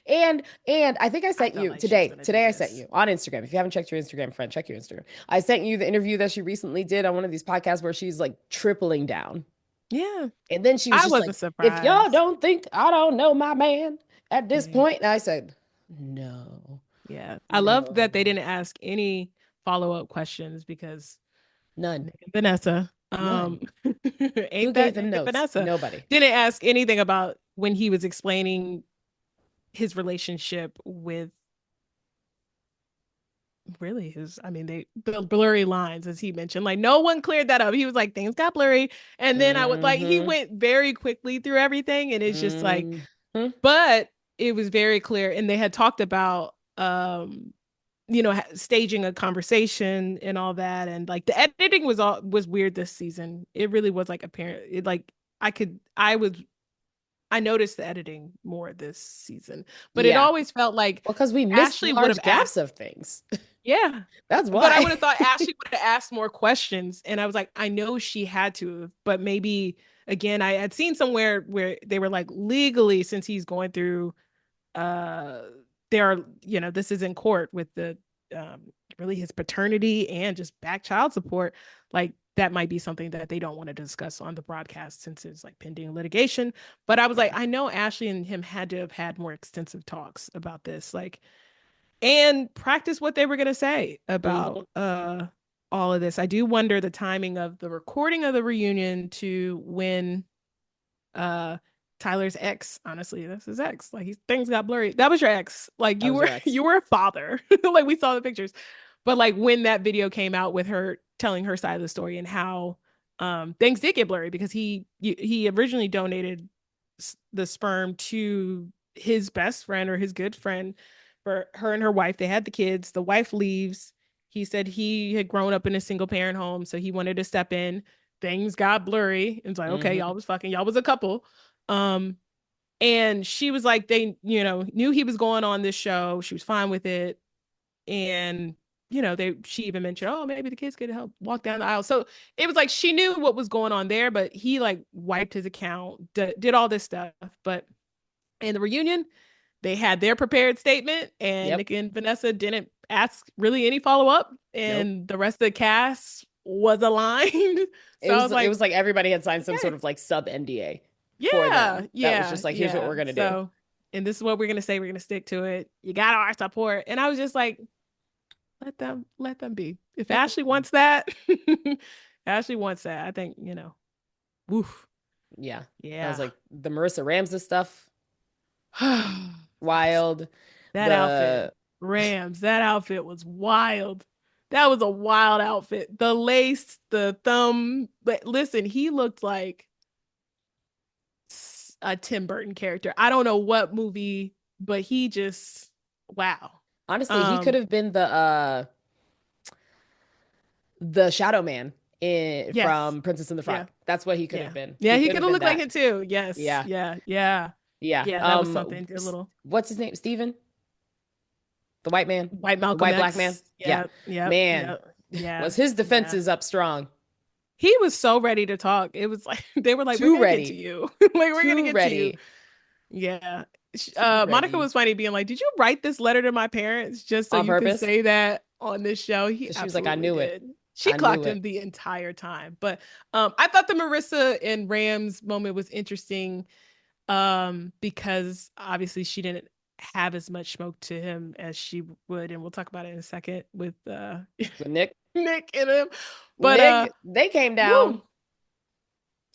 And I think I I sent felt you like she was today. gonna do Today I sent this. you on Instagram. If you haven't checked your Instagram, friend, check your Instagram. I sent you the interview that she recently did on one of these podcasts where she's like tripling down. Yeah, And then she was I just like, wasn't if y'all surprised. don't think I don't know my man at this Yeah. point, and I said, no, Yeah. I love no, that they didn't ask any follow-up questions because none, Nick and Vanessa, none. Who Ain't gave that them naked notes? Vanessa? Nobody. Didn't ask anything about when he was explaining his relationship with really his, I mean, the blurry lines, as he mentioned, like no one cleared that up. He was like, things got blurry. And then I would like, he Mm-hmm. went very quickly through everything. And it's just like, Mm-hmm. but it was very clear. And they had talked about, staging a conversation and all that. And like the editing was weird this season. It really was like apparent. It like, I noticed the editing more this season, but it Yeah. always felt like Well, because we missed Ashley would have large gaps asked. of things. Yeah. That's But I why. would have thought Ashley would have asked more questions. And I was like, I know she had to, but maybe again, I had seen somewhere where they were like legally, since he's going through uh there are, this is in court with the um really his paternity and just back child support, like that might be something that they don't want to discuss on the broadcast since it's like pending litigation. But I was like, Yeah. I know Ashley and him had to have had more extensive talks about this, like, and practice what they were going to say about Mm-hmm. all of this. I do wonder the timing of the recording of the reunion to when uh Tyler's ex, honestly, that's his ex. Like things got blurry. That was your ex. Like That you was were your ex. you were a father. Like we saw the pictures. But like when that video came out with her telling her side of the story and how things did get blurry because he originally donated the sperm to his best friend or his good friend for her and her wife. They had the kids. The wife leaves. He said he had grown up in a single parent home, so he wanted to step in. Things got blurry. It's like, okay, Mm-hmm. y'all was fucking, y'all was a couple. Um, and she was like, they, knew he was going on this show. She was fine with it. And, she even mentioned, oh, maybe the kids could help walk down the aisle. So it was like she knew what was going on there, but he like wiped his account, did all this stuff. But in the reunion, they had their prepared statement, and Yep. Nick and Vanessa didn't ask really any follow up, Nope. and the rest of the cast was aligned. It So I was was it like, was like everybody had signed some sort okay, of like sub NDA for yeah, them. That was yeah, just like, here's what yeah. we're gonna do. So, and this is what we're gonna say. We're gonna stick to it. You got our support. And I was just like, let them be. If Let them Ashley be. wants that, Ashley wants that. I think, woof. Yeah. I was Yeah. like, the Marissa Ramses stuff, that wild. outfit, The Rams, that outfit was wild. That was a wild outfit. The lace, the thumb. But listen, he looked like a Tim Burton character. I don't know what movie, but he just wow. honestly, he could Um, have been the Shadow Man in yes. from Princess and the Yeah. Frog. That's what he could have Yeah. been. Yeah, He he could could have have been looked like that. him too. Yes. Yeah. Yeah. Yeah. Yeah. Yeah, that was something a little What's his name? Steven? The white man? white The Malcolm white black man? X. Yeah. Yeah. Yeah. Man, Yeah. Yeah. was his Yeah. defenses up strong. He was so ready to talk. It was like they were like, "We're Too gonna get to ready. you. Like we're gonna Too get to you." ready. Yeah. Too Monica ready. was funny, being like, "Did you write this letter to my parents just so On you could purpose. say that on this show?" He Because she was like, I absolutely knew it. did. She I knew clocked it. him the entire time. But I thought the Marissa and Rams moment was interesting, because obviously she didn't have as much smoke to him as she would, and we'll talk about it in a second with With Nick. Nick and him. But Nick, they came down. woo,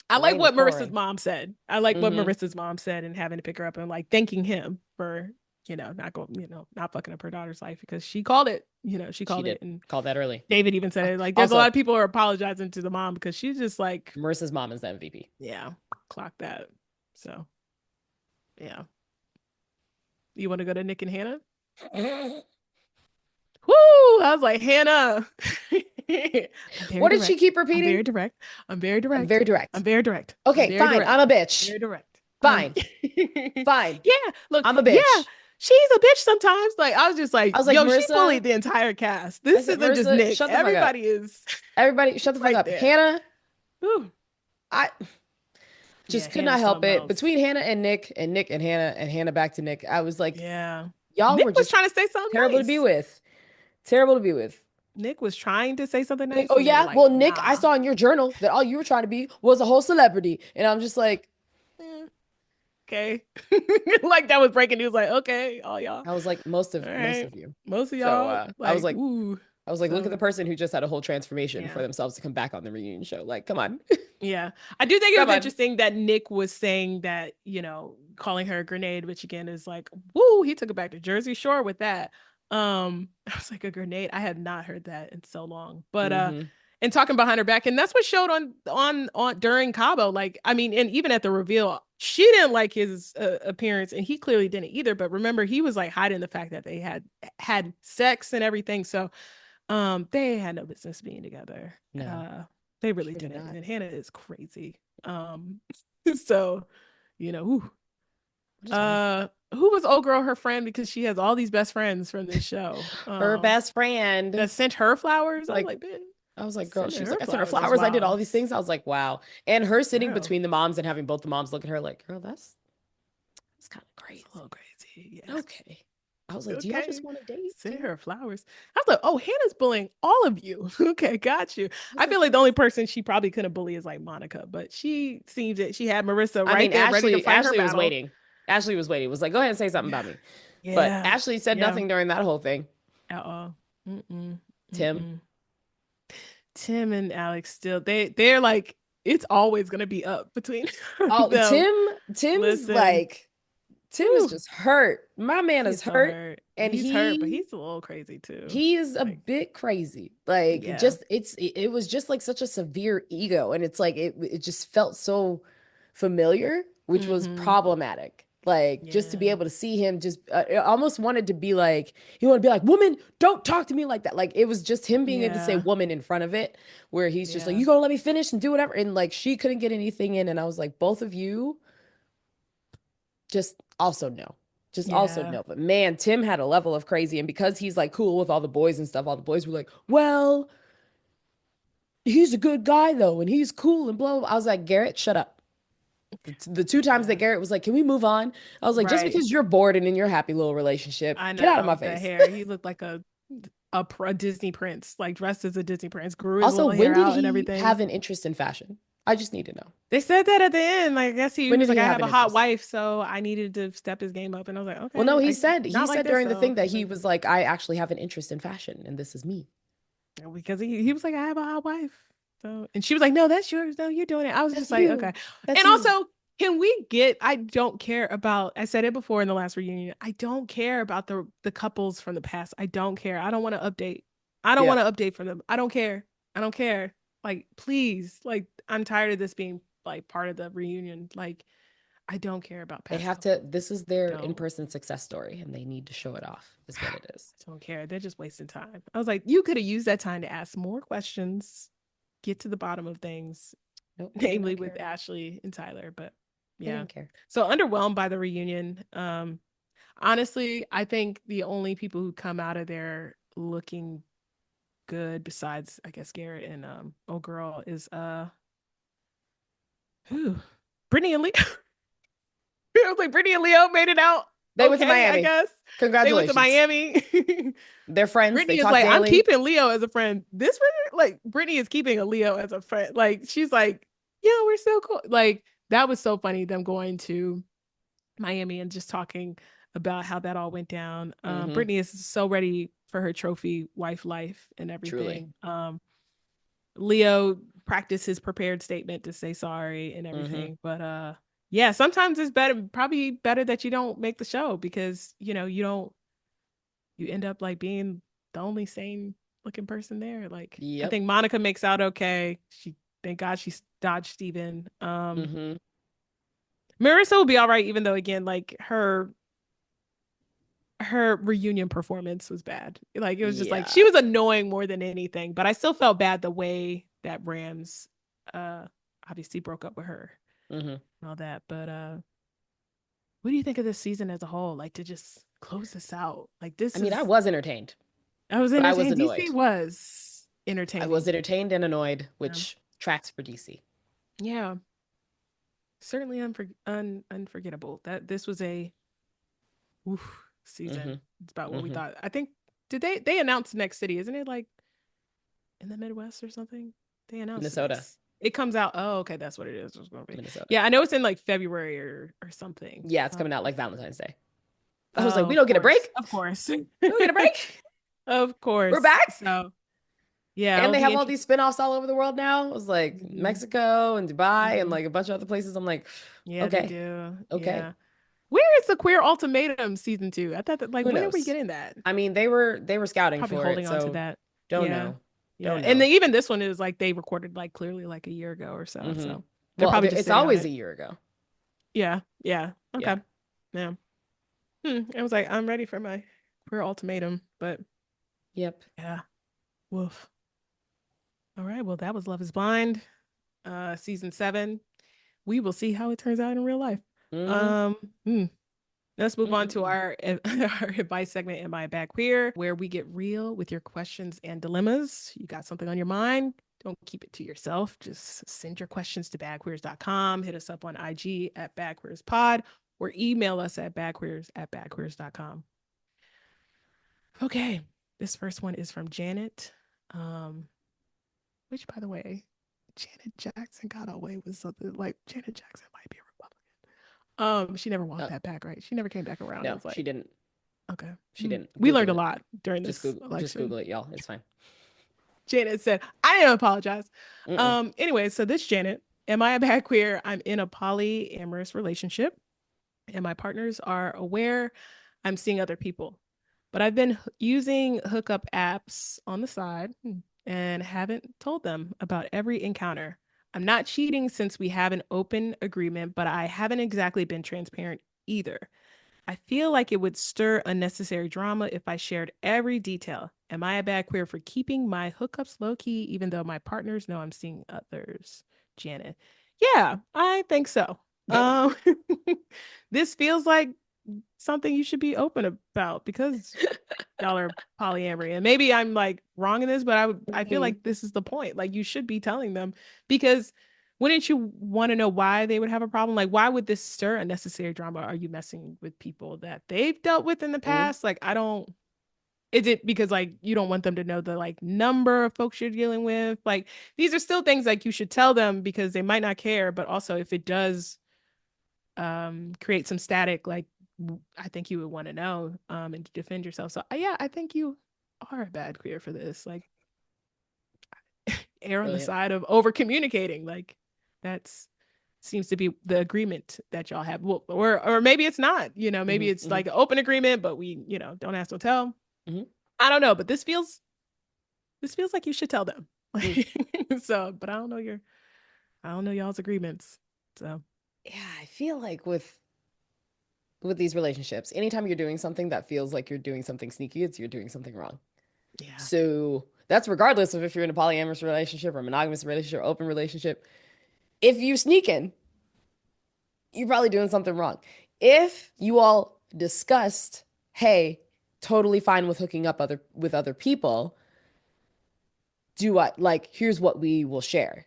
I The like rain was what Marissa's pouring. mom said. I like what Mm-hmm. Marissa's mom said, and having to pick her up and like thanking him for, not going, not fucking up her daughter's life, because she called it, she She called did. it. And Called that early. David even said it, like, there's a lot Also, of people who are apologizing to the mom because she's just like, Marissa's mom is the MVP. yeah, clock that. So, yeah. You want to go to Nick and Hannah? Woo! I was like, Hannah. I'm very What did she direct. keep I'm repeating? very direct. I'm very I'm direct. very direct. I'm very direct. I'm Okay, very fine. direct. I'm a I'm bitch. very direct. Fine. Fine. Yeah, look, I'm a yeah, bitch. she's a bitch sometimes. Like, I was just like, I was like, yo, she Marissa, bullied the entire cast. I This said, isn't just Marissa, Nick. shut the fuck up. Everybody is Everybody, shut the fuck right up. there. Hannah, Ooh. I Yeah, just could not Hannah's help something it. else. Between Hannah and Nick, and Nick and Hannah back to Nick, I was like, Yeah. y'all Nick were was just trying to say something terrible to be nice. with. Terrible to be with. Nick was trying to say something Like, nice, oh and they were yeah, like, well, Nick, I nah. saw in your journal that all you were trying to be was a whole celebrity. And I'm just like, Eh, okay. Like that was breaking news. Like, okay, all y'all. I was like, All most right. of you. Most of So y'all, I was like, like, ooh. I was like, look at the So person who just had a whole transformation for yeah. themselves to come back on the reunion show. Like, come on. Yeah. I do think it Come was on. interesting that Nick was saying that, calling her a grenade, which again is like, woo, he took it back to Jersey Shore with that. I was like, a grenade. I had not heard that in so long. But Hmm. and talking behind her back, and that's what showed on during Cabo. Like, I mean, and even at the reveal, she didn't like his appearance, and he clearly didn't either. But remember, he was like hiding the fact that they had sex and everything. So they had no business being together. No, They really sure did didn't. not. And Hannah is crazy. So, whew. What is wrong? Who was old girl her friend, because she has all these best friends from this show. Her best friend, That sent her flowers. I was like, like, man, I was like, girl, sending she's her like, I sent her flowers is flowers. I did all wild. these things. I was like, wow. And her sitting Girl, between the moms and having both the moms look at her like, girl, that's kind of it's crazy. a little crazy. Yeah. Okay. I was like, do y'all just Okay. want to date? Send her flowers. I was like, oh, Hannah's bullying all of you. Okay, got you. I was I like, feel like the only person she probably couldn't bully is like Monica, but she seems that she had Marissa I right mean, there ready to fight her Ashley was battle. waiting. Ashley was waiting. Was like, go ahead and say something Yeah. about me. But Yeah. Ashley said Yeah. nothing during that whole thing. At all. Mm-mm. Tim, Mm-mm. Tim and Alex still they're like, it's always gonna be up between oh, them. Tim's Listen. like, Tim is Whew, just hurt. My man is he's so hurt, hurt. and He's hurt, but he's a little crazy too. he is a Like, bit crazy. Like, yeah. it was just like such a severe ego, and it's like it just felt so familiar, which was Mm-hmm. problematic. Like, just to be Yeah. able to see him, just I almost wanted to be like, he wanted to be like, woman, don't talk to me like that. Like, it was just him being able to say Yeah. woman in front of it, where he's just like, Yeah. you gonna let me finish and do whatever, and like she couldn't get anything in, and I was like, both of you just also no. Just also Yeah. no. But man, Tim had a level of crazy. And because he's like cool with all the boys and stuff, all the boys were like, well, he's a good guy though. And he's cool and blah, blah. I was like, Garrett, shut up. The two times that Yeah. Garrett was like, can we move on? I was like, just Right. because you're bored and in your happy little relationship, I get out of my know the face. hair. He looked like a Disney prince, like dressed as a Disney prince, grew his Also, little when hair did out and he have everything. an interest in fashion? I just need to know. They said that at the end. Like, I guess he When was did he like, I have have an a hot interest? wife, so I needed to step his game up. And I was like, Well, no, okay, he not like said this during the though. thing that he Like, was like, I actually have an interest in fashion and this is me. because he was like, I have a hot wife. So, and she was like, no, that's yours. No, you're doing it. I was That's just like, okay. you. That's And you. also, I don't care about, I said it before in the last reunion. I don't care about the couples from the past. I don't care. I don't want to update. I don't want Yep. to update for them. I don't care. I don't care. Like, please, like, I'm tired of this being like part of the reunion. Like, I don't care about They past have to, couples. this is I their in don't. person success story and they need to show it off, is what it is. I don't care. They're just wasting time. I was like, you could have used that time to ask more questions, get to the bottom of things, Nope, they did namely not with care. Ashley and Tyler. But They yeah. didn't care. So underwhelmed by the reunion. Honestly, I think the only people who come out of there looking good, besides I guess Garrett and old girl, is who? Brittany and Leo. I was like, Brittany and Leo made it out. They went to Okay, I Miami. guess. They went to Congratulations. Miami. They're friends. They Brittany is talk like, I'm daily. keeping Leo as a friend. Like Brittany is keeping a Leo as a friend. Like, she's like, yeah, we're so cool. Like, that was so funny, them going to Miami and just talking about how that all went down. Mm-hmm. Brittany is so ready for her trophy wife life and Truly. everything. Leo practiced his prepared statement to say sorry and Mm-hmm. everything. But yeah, sometimes it's probably better that you don't make the show, because you end up like being the only sane looking person there. Like, I Yep. think Monica makes out okay. Thank God she dodged Steven. Mm-hmm. Marissa will be all right, even though again, like her reunion performance was bad. Like, it was just like Yeah. she was annoying more than anything. But I still felt bad the way that Rams uh obviously broke up with her Mm-hmm. and all that. But what do you think of this season as a whole? Like, to just close this out. Like, I this mean, I is was entertained, I was but I was entertained. DC annoyed. was I was entertaining. entertained and annoyed, Yeah. which tracks for DC. Yeah. Certainly unforgettable. That this was a Mm-hmm. season. It's about what we Mm-hmm. thought. I think, did they announce next city? Isn't it like in the Midwest or something? They announced Minnesota. next. It comes out. Oh, okay, that's what it is. It's gonna be. Minnesota. Yeah, I know it's in like February or something. Yeah, it's coming out like Valentine's Day. I was like, Oh, we of don't get a break. course, of course, We don't get a break. of We're course. back. So Yeah, And it'll they be have all these interesting. spinoffs all over the world now. It was like Mexico and Dubai and Hmm. like a bunch of other places. I'm like, Yeah, they okay, do. okay. Yeah. Where is the Queer Ultimatum season two? I thought that like Who when are we knows? getting that? I mean, they were scouting Probably for it, holding on to so that. don't Yeah. know. Yeah. Don't And know. then even this one is like they recorded like clearly like a year ago or so. Hmm. So they're Well, probably just it's sitting on always a it. year ago. Yeah. Yeah. Yeah. Okay. Yeah. I was like, I'm ready for my Queer Ultimatum, but Yep. yeah. Woof. All right. Well, that was Love is Blind, season 7. We will see how it turns out in real life. Mm-hmm. Um, hmm. Let's move on to Mm-mm-mm. our advice segment, Am I a Bad Queer, where we get real with your questions and dilemmas. You got something on your mind? Don't keep it to yourself. Just send your questions to badqueers.com. Hit us up on IG at badqueerspod or email us at badqueers@badqueers.com. Okay, this first one is from Janet, um, which, by the way, Janet Jackson got away with something like Janet Jackson might be a Republican. She never walked Uh, that back, right? She never came back around. It no, was she like, didn't. okay. She didn't. We Google learned a it. lot during this Just election. Google it, y'all. It's fine. Janet said, I am apologize. Mm-mm. Anyway, so this Janet, am I a bad queer? I'm in a polyamorous relationship and my partners are aware I'm seeing other people. But I've been using hookup apps on the side and haven't told them about every encounter. I'm not cheating since we have an open agreement, but I haven't exactly been transparent either. I feel like it would stir unnecessary drama if I shared every detail. Am I a bad queer for keeping my hookups low key, even though my partners know I'm seeing others? Janet. Yeah, I think so. Um, this feels like something you should be open about because y'all are polyamory. And maybe I'm like wrong in this, but I feel Mhm. like this is the point. Like you should be telling them because wouldn't you want to know why they would have a problem? Like why would this stir unnecessary drama? Are you messing with people that they've dealt with in the Mhm. past? Like I don't is it because like you don't want them to know the like number of folks you're dealing with? Like these are still things like you should tell them because they might not care, but also if it does create some static, like I think you would want to know and to defend yourself. So yeah, I think you are a bad queer for this. Like err on the Brilliant. side of over communicating. Like that's seems to be the agreement that y'all have. Well, or maybe it's not. You know, maybe Hmm. it's Hmm. like an open agreement, but we don't ask, don't tell. Hmm. I don't know, but this feels like you should tell them. Mm. So, but I don't know y'all's agreements. So Yeah, I feel like with these relationships, anytime you're doing something that feels like you're doing something sneaky, it's you're doing something wrong. yeah, So that's regardless of if you're in a polyamorous relationship or monogamous relationship or open relationship. If you sneak in, you're probably doing something wrong. If you all discussed, hey, totally fine with hooking up other people, do I like here's what we will share.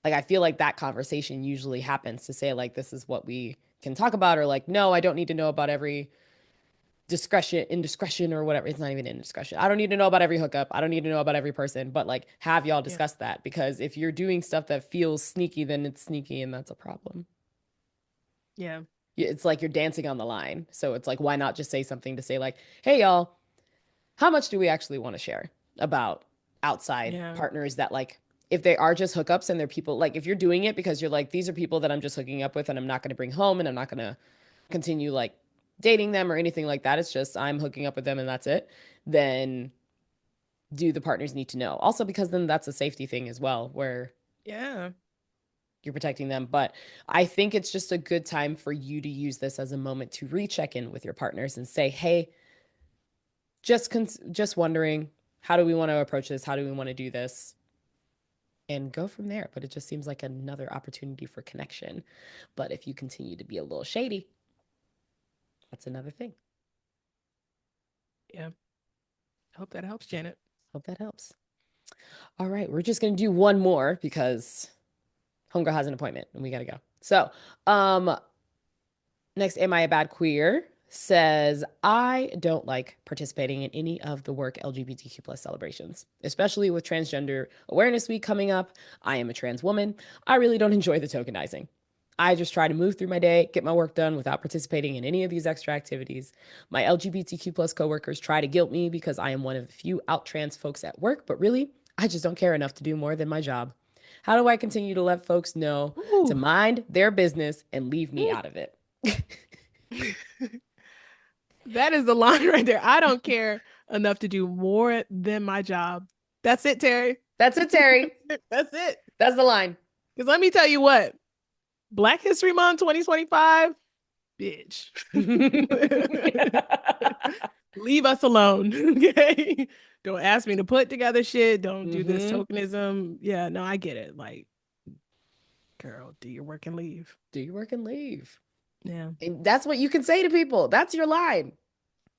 Like I feel like that conversation usually happens to say like this is what we can talk about or like no, I don't need to know about every indiscretion or whatever. It's not even indiscretion. I don't need to know about every hookup. I don't need to know about every person, but like have y'all yeah, discuss that because if you're doing stuff that feels sneaky, then it's sneaky and that's a problem. yeah, It's like you're dancing on the line. So it's like why not just say something to say like, "Hey y'all, how much do we actually want to share about outside yeah, partners that like if they are just hookups and they're people like if you're doing it because you're like these are people that I'm just hooking up with and I'm not going to bring home and I'm not going to continue like dating them or anything like that. It's just I'm hooking up with them and that's it. Then do the partners need to know? Also because then that's a safety thing as well where yeah, you're protecting them. But I think it's just a good time for you to use this as a moment to recheck in with your partners and say, "Hey, just wondering, how do we want to approach this? How do we want to do this?" And go from there. But it just seems like another opportunity for connection. But if you continue to be a little shady, that's another thing. yeah. I hope that helps, Janet. Hope that helps. All right, we're just gonna do one more because Homegirl has an appointment and we gotta go. So, um, next, Am I a Bad Queer? Says, I don't like participating in any of the work LGBTQ plus celebrations, especially with Transgender Awareness Week coming up. I am a trans woman. I really don't enjoy the tokenizing. I just try to move through my day, get my work done without participating in any of these extra activities. My LGBTQ plus coworkers try to guilt me because I am one of the few out trans folks at work, but really, I just don't care enough to do more than my job. How do I continue to let folks know to Ooh. mind their business and leave me out of it? That is the line right there. I don't care enough to do more than my job. That's it, Terry. That's it, Terry. That's it. That's the line. Because let me tell you what, Black History Month 2025, bitch. Leave us alone. Okay. Don't ask me to put together shit. Don't do this Mm-hmm. tokenism. Yeah, no, I get it. Like, girl, do your work and leave. Do your work and leave. Yeah. And that's what you can say to people. That's your line.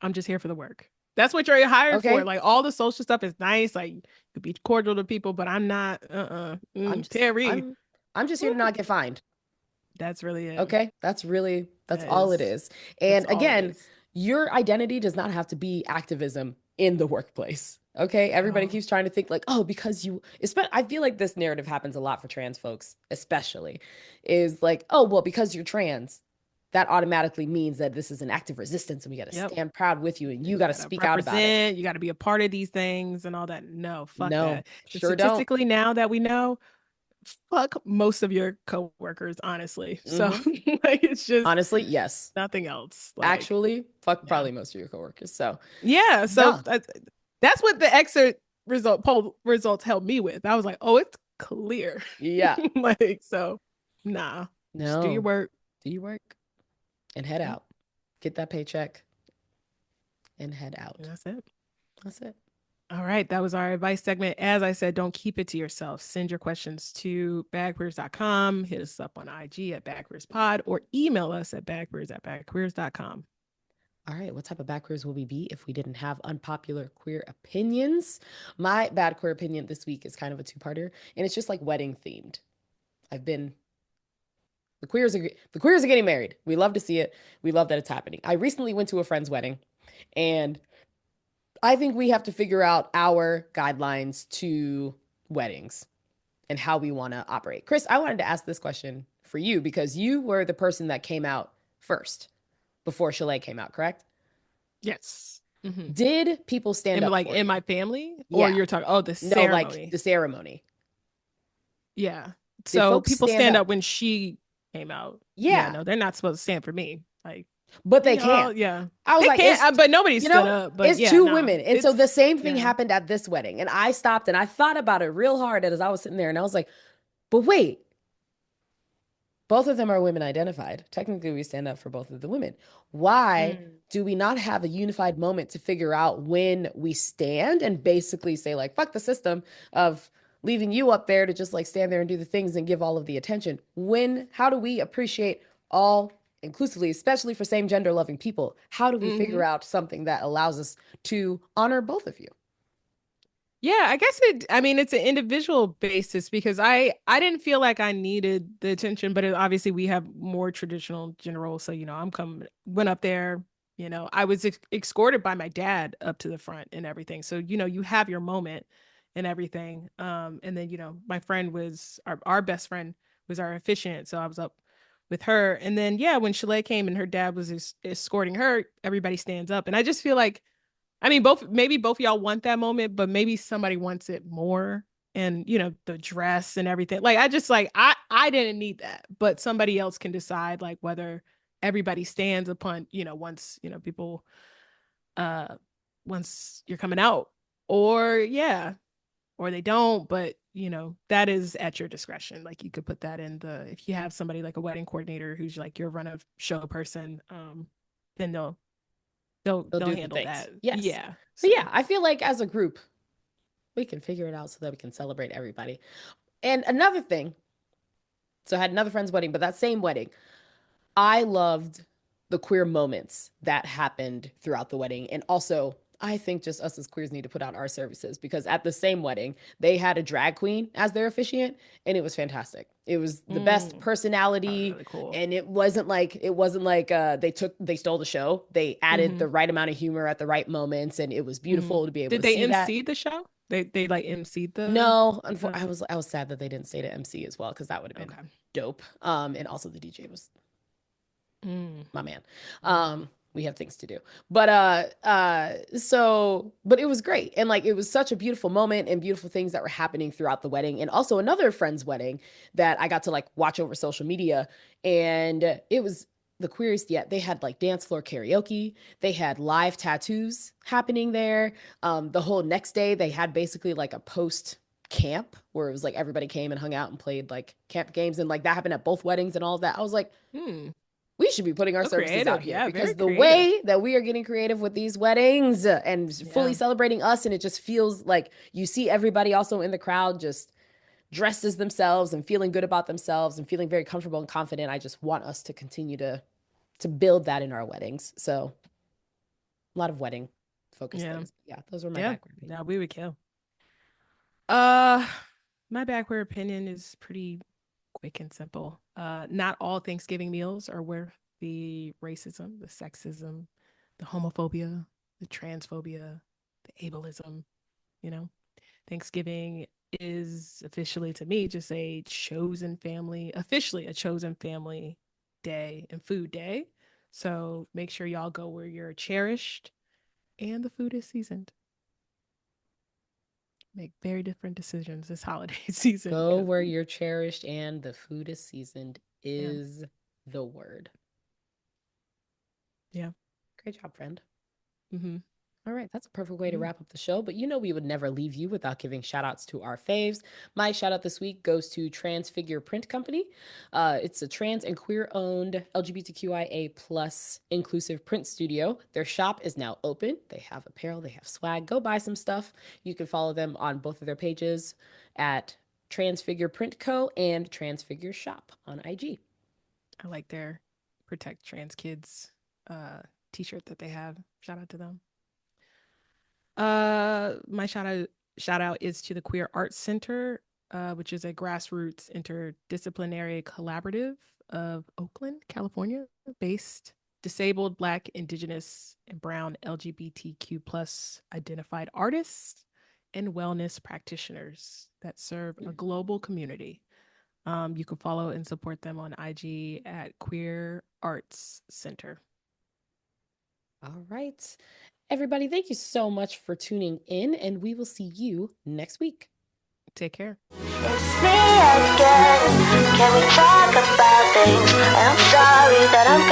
I'm just here for the work. That's what you're hired for. Okay. Like all the social stuff is nice. Like you could be cordial to people, but I'm not I'm just Terry. I'm just here to not get fined. That's really it. Okay? That's That all it is is. that's And all it again, is. your identity does not have to be activism in the workplace. Okay? Everybody No. keeps trying to think like, "Oh, because you especially I feel like this narrative happens a lot for trans folks, especially is like, "Oh, well, because you're trans, that automatically means that this is an act of resistance and we got to Yep. stand proud with you and you You got to gotta speak out about it." represent, you gotta be a part of these things and all that. No, fuck No, that. And sure don't. statistically, now that we know, fuck most of your coworkers, honestly. So Hmm. like it's just Honestly, yes. nothing else. Like, Actually, fuck yeah. probably most of your coworkers. So, Yeah. So nah. that's what the exit poll results helped me with. I was like, oh, it's clear. Yeah. Like, so nah. Just do your No. work. Do your work and head Yep. out. Get that paycheck and head And out. that's it. That's it. All right, that was our advice segment. As I said, don't keep it to yourself. Send your questions to bagqueers.com. Hit us up on IG at bagqueerspod or email us at bagqueers@bagqueers.com. All right. What type of bad queers will we be if we didn't have unpopular queer opinions? My bad queer opinion this week is kind of a two-parter, and it's just like wedding themed. I've been the queers are getting married. We love to see it. We love that it's happening. I recently went to a friend's wedding, and I think we have to figure out our guidelines to weddings and how we want to operate. Kris, I wanted to ask this question for you because you were the person that came out first before Chalet came out, correct? Yes. Mm-hmm. Did people stand And up like for in you? my family, or Yeah. you're talking, oh, the No, like ceremony. the ceremony. Yeah. Did So folks people stand stand up? up when she came out. Yeah, Yeah, no, they're not supposed to stand for me. Like, but hey they y'all, can. yeah. I was They like, can't, but nobody you stood know, up. But it's yeah, two no, women. And so it's, the same thing yeah. happened at this wedding. And I stopped and I thought about it real hard as I was sitting there and I was like, but wait, both of them are women identified. Technically, we stand up for both of the women. Why Mm. do we not have a unified moment to figure out when we stand and basically say, like, fuck the system of leaving you up there to just like stand there and do the things and give all of the attention? How do we appreciate all inclusively, especially for same gender loving people? How do we figure Mm-hmm. out something that allows us to honor both of you? Yeah, I guess I mean, it's an individual basis because I didn't feel like I needed the attention, but obviously we have more traditional generals. So, went up there, I was escorted by my dad up to the front and everything. So, you have your moment and everything. And then, my friend was our best friend was our officiant. So I was up with her. And then, yeah, when Chalet came and her dad was escorting her, everybody stands up. And I just feel like, I mean, maybe both of y'all want that moment, but maybe somebody wants it more. And the dress and everything. Like I just like I didn't need that, but somebody else can decide like whether everybody stands upon once people uh once you're coming out, or yeah, or they don't. But that is at your discretion. Like you could put that in the if you have somebody like a wedding coordinator who's like your run of show person, then They'll they'll do the handle things. that. Yes. Yeah. But So yeah, I feel like as a group, we can figure it out so that we can celebrate everybody. And another thing, so I had another friend's wedding, but that same wedding, I loved the queer moments that happened throughout the wedding. And also, I think just us as queers need to put out our services because at the same wedding, they had a drag queen as their officiant, and it was fantastic. It was the best that was personality, really cool. and it wasn't like they stole the show. They added Mm-hmm. the right amount of humor at the right moments, and it was Mm-hmm. beautiful to be able Did to they see that. MC the show? They like MC No, the I was sad that they didn't stay to MC as well because that would have been okay. dope. And also the DJ was Mm. my man. Mm. we have things to do. But but it was great. And like it was such a beautiful moment and beautiful things that were happening throughout the wedding. And also another friend's wedding that I got to like watch over social media. And it was the queerest yet. They had like dance floor karaoke. They had live tattoos happening there. The whole next day they had basically like a post camp where it was like everybody came and hung out and played like camp games, and like that happened at both weddings and all of that. I was like, we should be putting our So services out creative. here Yeah, because very the creative. way that we are getting creative with these weddings and fully Yeah. celebrating us, and it just feels like you see everybody also in the crowd just dressed as themselves and feeling good about themselves and feeling very comfortable and confident. I just want us to continue to build that in our weddings. So a lot of wedding focused Yeah. things. Yeah, those were my Yeah. backward opinions. Yeah, we would kill. Uh, my backward opinion is pretty quick and simple. Not all Thanksgiving meals are worth the racism, the sexism, the homophobia, the transphobia, the ableism, you know. Thanksgiving is officially to me just officially a chosen family day and food day. So make sure y'all go where you're cherished and the food is seasoned. Make very different decisions this holiday season Go because where you're cherished and the food is seasoned yeah, is the word. yeah. Great job, friend. Mm-hmm. All right, that's a perfect way to Mm-hmm. wrap up the show. But you know, we would never leave you without giving shout outs to our faves. My shout out this week goes to Transfigure Print Company. It's a trans and queer owned LGBTQIA plus inclusive print studio. Their shop is now open. They have apparel, they have swag. Go buy some stuff. You can follow them on both of their pages at Transfigure Print Co. and Transfigure Shop on IG. I like their Protect Trans Kids t-shirt that they have. Shout out to them. My shout out is to the Queer Arts Center, which is a grassroots interdisciplinary collaborative of Oakland, California, based disabled, Black, Indigenous, and Brown LGBTQ plus identified artists and wellness practitioners that serve a global community. You can follow and support them on IG at Queer Arts Center. All right. Everybody, thank you so much for tuning in, and we will see you next week. Take care. It's me again. Can we talk about things? I'm sorry that I'm